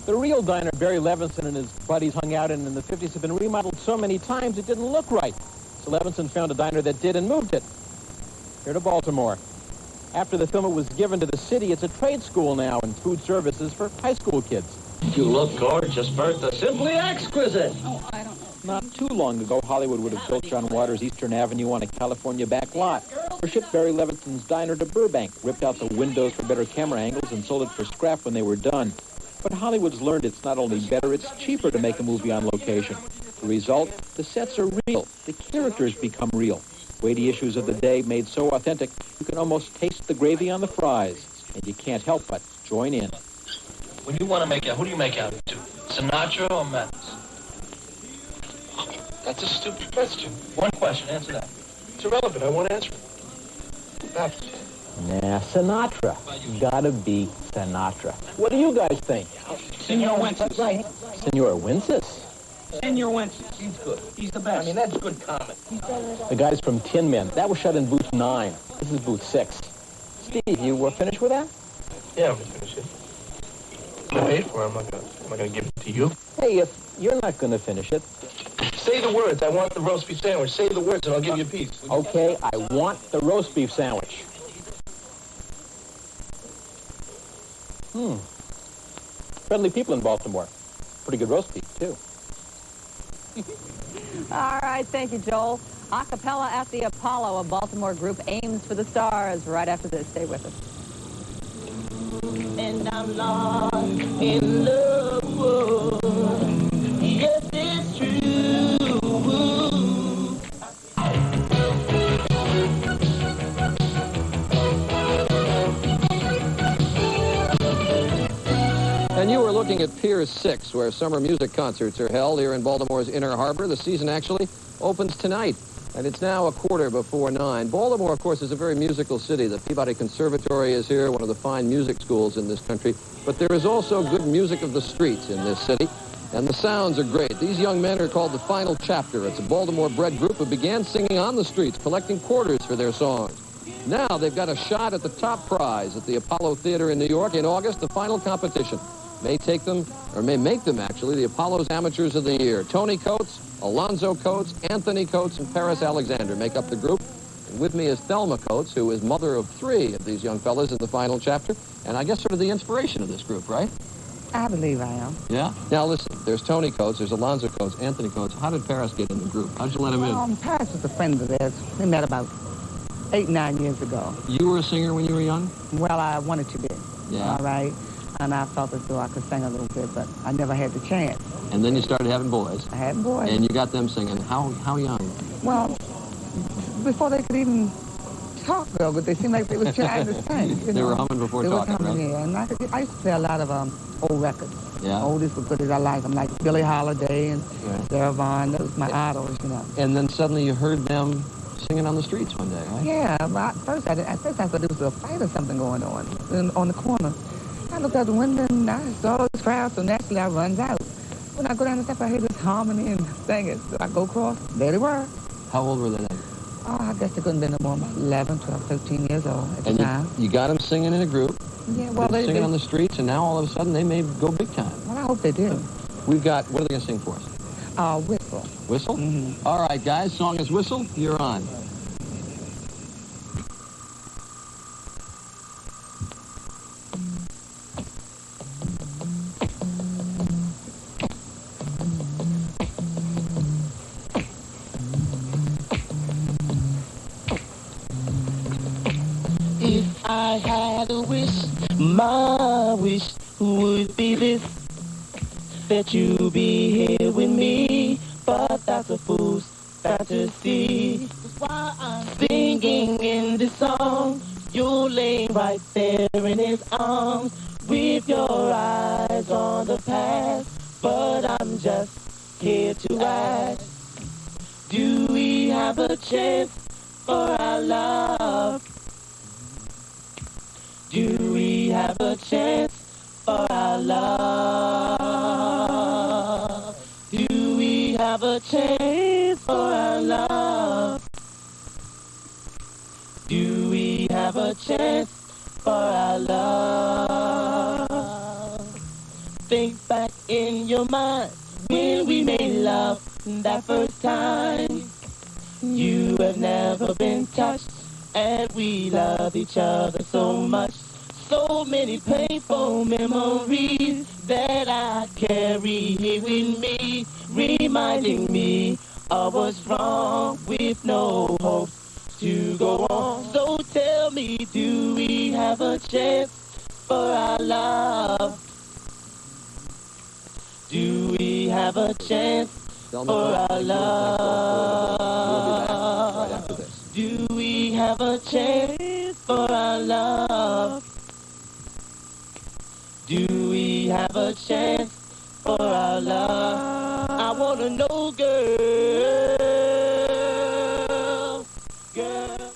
The real diner Barry Levinson and his buddies hung out in the 50s had been remodeled so many times it didn't look right. So Levinson found a diner that did and moved it here to Baltimore. After the film, it was given to the city. It's a trade school now and food services for high school kids. You look gorgeous, Bertha. Simply exquisite. Oh, I don't know. Not too long ago, Hollywood would have built John Waters' Eastern Avenue on a California back lot, or shipped Barry Levinson's diner to Burbank, ripped out the windows for better camera angles, and sold it for scrap when they were done. But Hollywood's learned it's not only better, it's cheaper to make a movie on location. The result, the sets are real. The characters become real. Weighty issues of the day made so authentic, you can almost taste the gravy on the fries. And you can't help but join in. When you want to make out, who do you make out to? Sinatra or Mendes? That's a stupid question. One question, answer that. It's irrelevant, I won't answer it. That's it. Nah, Sinatra. Gotta be Sinatra. What do you guys think? Senor Wences. Right. Senor Wences? Senor Wences. He's good. He's the best. I mean, that's good comment. The guys from Tin Men. That was shot in booth 9. This is booth 6. Steve, you were finished with that? Yeah, I'm finished it. I paid for it. I'm not gonna give it to you. Hey, if you're not gonna finish it, Say the words. I want the roast beef sandwich. Say the words, and I'll give you a piece. Okay, I want the roast beef sandwich. Friendly people in Baltimore. Pretty good roast beef, too. All right, thank you, Joel. Acapella at the Apollo, a Baltimore group aims for the stars. Right after this, stay with us. And I'm lost in love. Yes, it's true. And you are looking at Pier 6, where summer music concerts are held here in Baltimore's Inner Harbor. The season actually opens tonight, and it's now 9:15. Baltimore, of course, is a very musical city. The Peabody Conservatory is here, one of the fine music schools in this country. But there is also good music of the streets in this city, and the sounds are great. These young men are called The Final Chapter. It's a Baltimore-bred group who began singing on the streets, collecting quarters for their songs. Now they've got a shot at the top prize at the Apollo Theater in New York. In August, the final competition may take them, or may make them actually, the Apollo's Amateurs of the Year. Tony Coates, Alonzo Coates, Anthony Coates, and Paris Alexander make up the group. And with me is Thelma Coates, who is mother of 3 of these young fellas in the final chapter, and I guess sort of the inspiration of this group, right? I believe I am. Yeah? Now listen, there's Tony Coates, there's Alonzo Coates, Anthony Coates. How did Paris get in the group? How'd you let him in? Paris was a friend of theirs. We met about 8, 9 years ago. You were a singer when you were young? Well, I wanted to be. Yeah. All right. And I felt as though I could sing a little bit, but I never had the chance. And then you started having boys. I had boys. And you got them singing. How young? Well, before they could even talk real good, they seemed like they were trying to sing. They were humming before talking, humming, right? Yeah. And I used to play a lot of old records. Yeah. Oldies but goodies I like them, like Billie Holiday and Right. Sarah Vaughan. Those were my idols, you know. And then suddenly you heard them singing on the streets one day, right? Yeah, but at first I thought there was a fight or something going on the corner. I looked out the window and I saw this crowd, so naturally I runs out. When I go down the steps, I hear this harmony and singing. So I go across. There they were. How old were they then? Oh, I guess they couldn't have been no more than 11, 12, 13 years old at the time. You got them singing in a group. Yeah, well, they singing on the streets, and now all of a sudden they may go big time. Well, I hope they do. We've got, what are they going to sing for us? Whistle. Whistle? Mm-hmm. All right, guys, song is Whistle. You're on. If I had a wish, my wish would be this, that you be here with me, but that's a fool's fantasy. That's why I'm singing in this song. You're laying right there in his arms, with your eyes on the past, but I'm just here to ask, do we have a chance for our love? Do we have a chance for our love? Do we have a chance for our love? Do we have a chance for our love? Think back in your mind when we made love that first time. You have never been touched, and we love each other so much. So many painful memories that I carry here with me, reminding me of what's wrong with no hope to go on. So tell me, do we have a chance for our love? Do we have a chance for our love? Do we have a chance for our love? Do we have a chance for our love? I wanna know, girl, girl.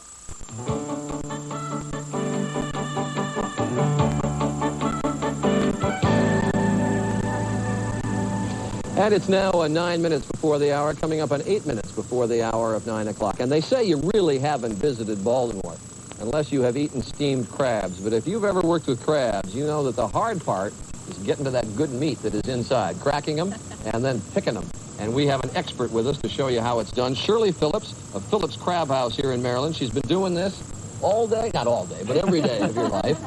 And it's now 9 minutes before the hour, coming up on 8 minutes before the hour of 9 o'clock. And they say you really haven't visited Baltimore unless you have eaten steamed crabs. But if you've ever worked with crabs, you know that the hard part is getting to that good meat that is inside, cracking them and then picking them. And we have an expert with us to show you how it's done. Shirley Phillips of Phillips Crab House here in Maryland. She's been doing this all day, not all day, but every day of your life.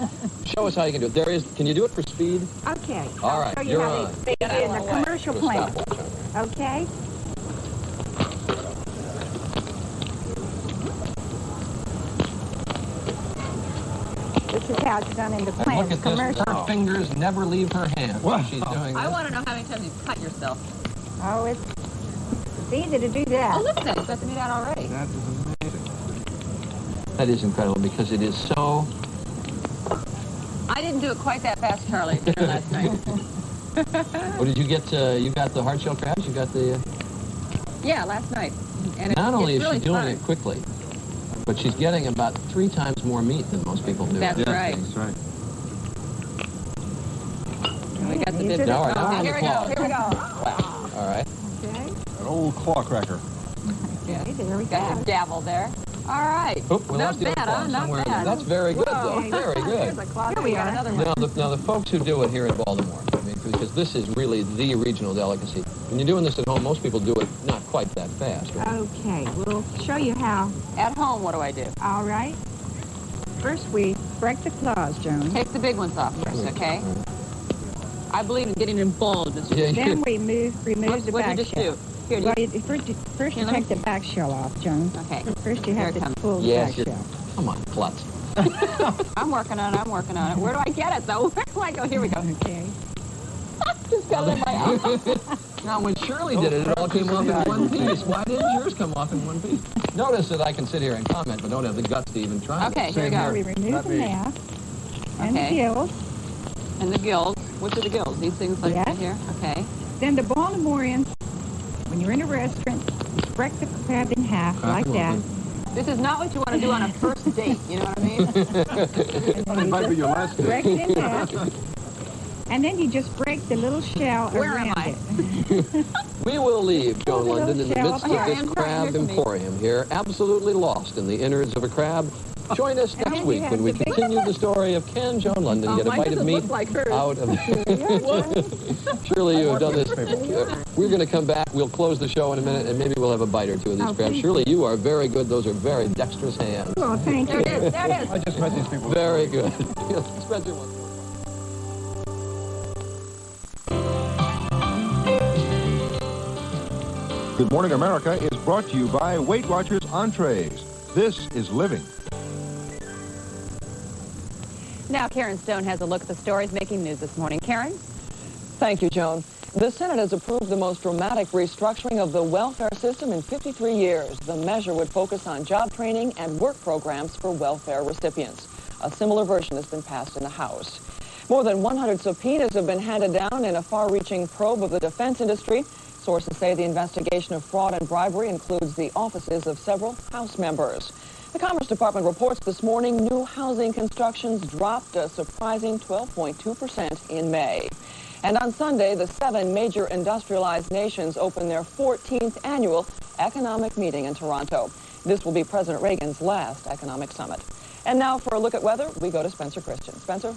Show us how you can do it. Can you do it for speed? Okay. All right, I'll show you you're how on. they do it in the commercial Put a plant. stopwatch on. Okay. This is how it's done in the And plant. look at this. Commercial. Her fingers never leave her hand while she's doing I this. want to know how many times you cut yourself. Oh, it's easy to do that. Oh, look at that. You got to do that already. That is amazing. That is incredible because it is so... I didn't do it quite that fast, Charlie, last night. Oh, did you get, you got the hard shell crabs? You got the... Yeah, last night. And Not only is it's really she doing fun. it quickly, but she's getting about 3 times more meat than most people do. That's right. That's right. We got the bib. All right, now we're on Here the we go. claw. Here we go. Wow. All right. Okay. An old claw cracker. Okay, there we go. Dabble there. All right. Oop, we Not lost the bad, other claw huh? Not somewhere. bad. That's very good, though. Whoa. Very good. Here we are. Another one. Now the folks who do it here in Baltimore, I mean, because this is really the regional delicacy. When you're doing this at home, most people do it not quite that fast. Right? Okay, we'll show you how. At home, what do I do? All right. First, we break the claws, Joan. Take the big ones off first, okay? I believe in getting involved. Then we remove the What back do you just shell. do? Here, Well, first you let me take the back shell off, Joan. Okay. First you have Here it to comes. pull the Yes, back you're- shell. Come on, klutz. I'm working on it. I'm working on it. Where do I get it, though? Where do I go? Here we go. Okay. Just got it in my eye. Now, when Shirley did it, it all came off in one piece. Why didn't yours come off in one piece? Notice that I can sit here and comment, but don't have the guts to even try it. Okay, here we go. We remove the mask and the Okay. gills. And the gills. Which are the gills? These things like Yes. right here? Okay. Then the Baltimoreans, when you're in a restaurant, you break the crab in half like that. This is not what you want to do on a first date. You know what I mean? That might be your last date. Break it in half. And then you just break the little shell Where am around I? it. We will leave Joan London in the midst of Here, this I'm trying. crab Here's me. emporium here, absolutely lost in the innards of a crab. Join us And next then week you when we have the big- continue the story of can Joan London get a mine bite of doesn't meat look like hers. out of... Surely you have done this. We're going to come back. We'll close the show in a minute, and maybe we'll have a bite or two of these Oh, crabs. thank Surely you are very good. Those are very dexterous hands. Well, thank There you. it is. There it is. I just met these people. Very good. Spencer, once more. Good Morning America is brought to you by Weight Watchers Entrees. This is living. Now, Karen Stone has a look at the stories making news this morning. Karen? Thank you, Joan. The Senate has approved the most dramatic restructuring of the welfare system in 53 years. The measure would focus on job training and work programs for welfare recipients. A similar version has been passed in the House. More than 100 subpoenas have been handed down in a far-reaching probe of the defense industry. Sources say the investigation of fraud and bribery includes the offices of several House members. The Commerce Department reports this morning new housing constructions dropped a surprising 12.2% in May. And on Sunday, the 7 major industrialized nations open their 14th annual economic meeting in Toronto. This will be President Reagan's last economic summit. And now for a look at weather, we go to Spencer Christian. Spencer?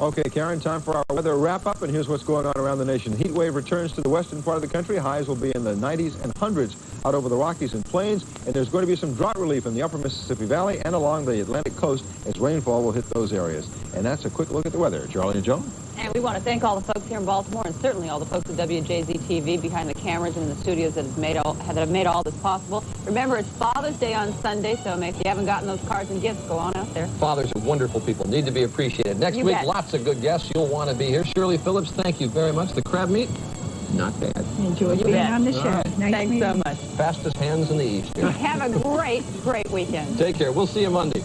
Okay, Karen, time for our weather wrap-up, and here's what's going on around the nation. Heat wave returns to the western part of the country. Highs will be in the 90s and 100s out over the Rockies and Plains, and there's going to be some drought relief in the upper Mississippi Valley and along the Atlantic coast as rainfall will hit those areas. And that's a quick look at the weather. Charlie and Joan? And we want to thank all the folks here in Baltimore and certainly all the folks at WJZ-TV behind the cameras and in the studios that have made all this possible. Remember, it's Father's Day on Sunday, so if you haven't gotten those cards and gifts, go on out there. Fathers are wonderful people, need to be appreciated. Next You week, bet. lots of good guests. You'll want to be here. Shirley Phillips, thank you very much. The crab meat, not bad. Enjoy being on the show. All right. Nice Thanks meeting so you. much. Fastest hands in the East. Have a great, great weekend. Take care. We'll see you Monday.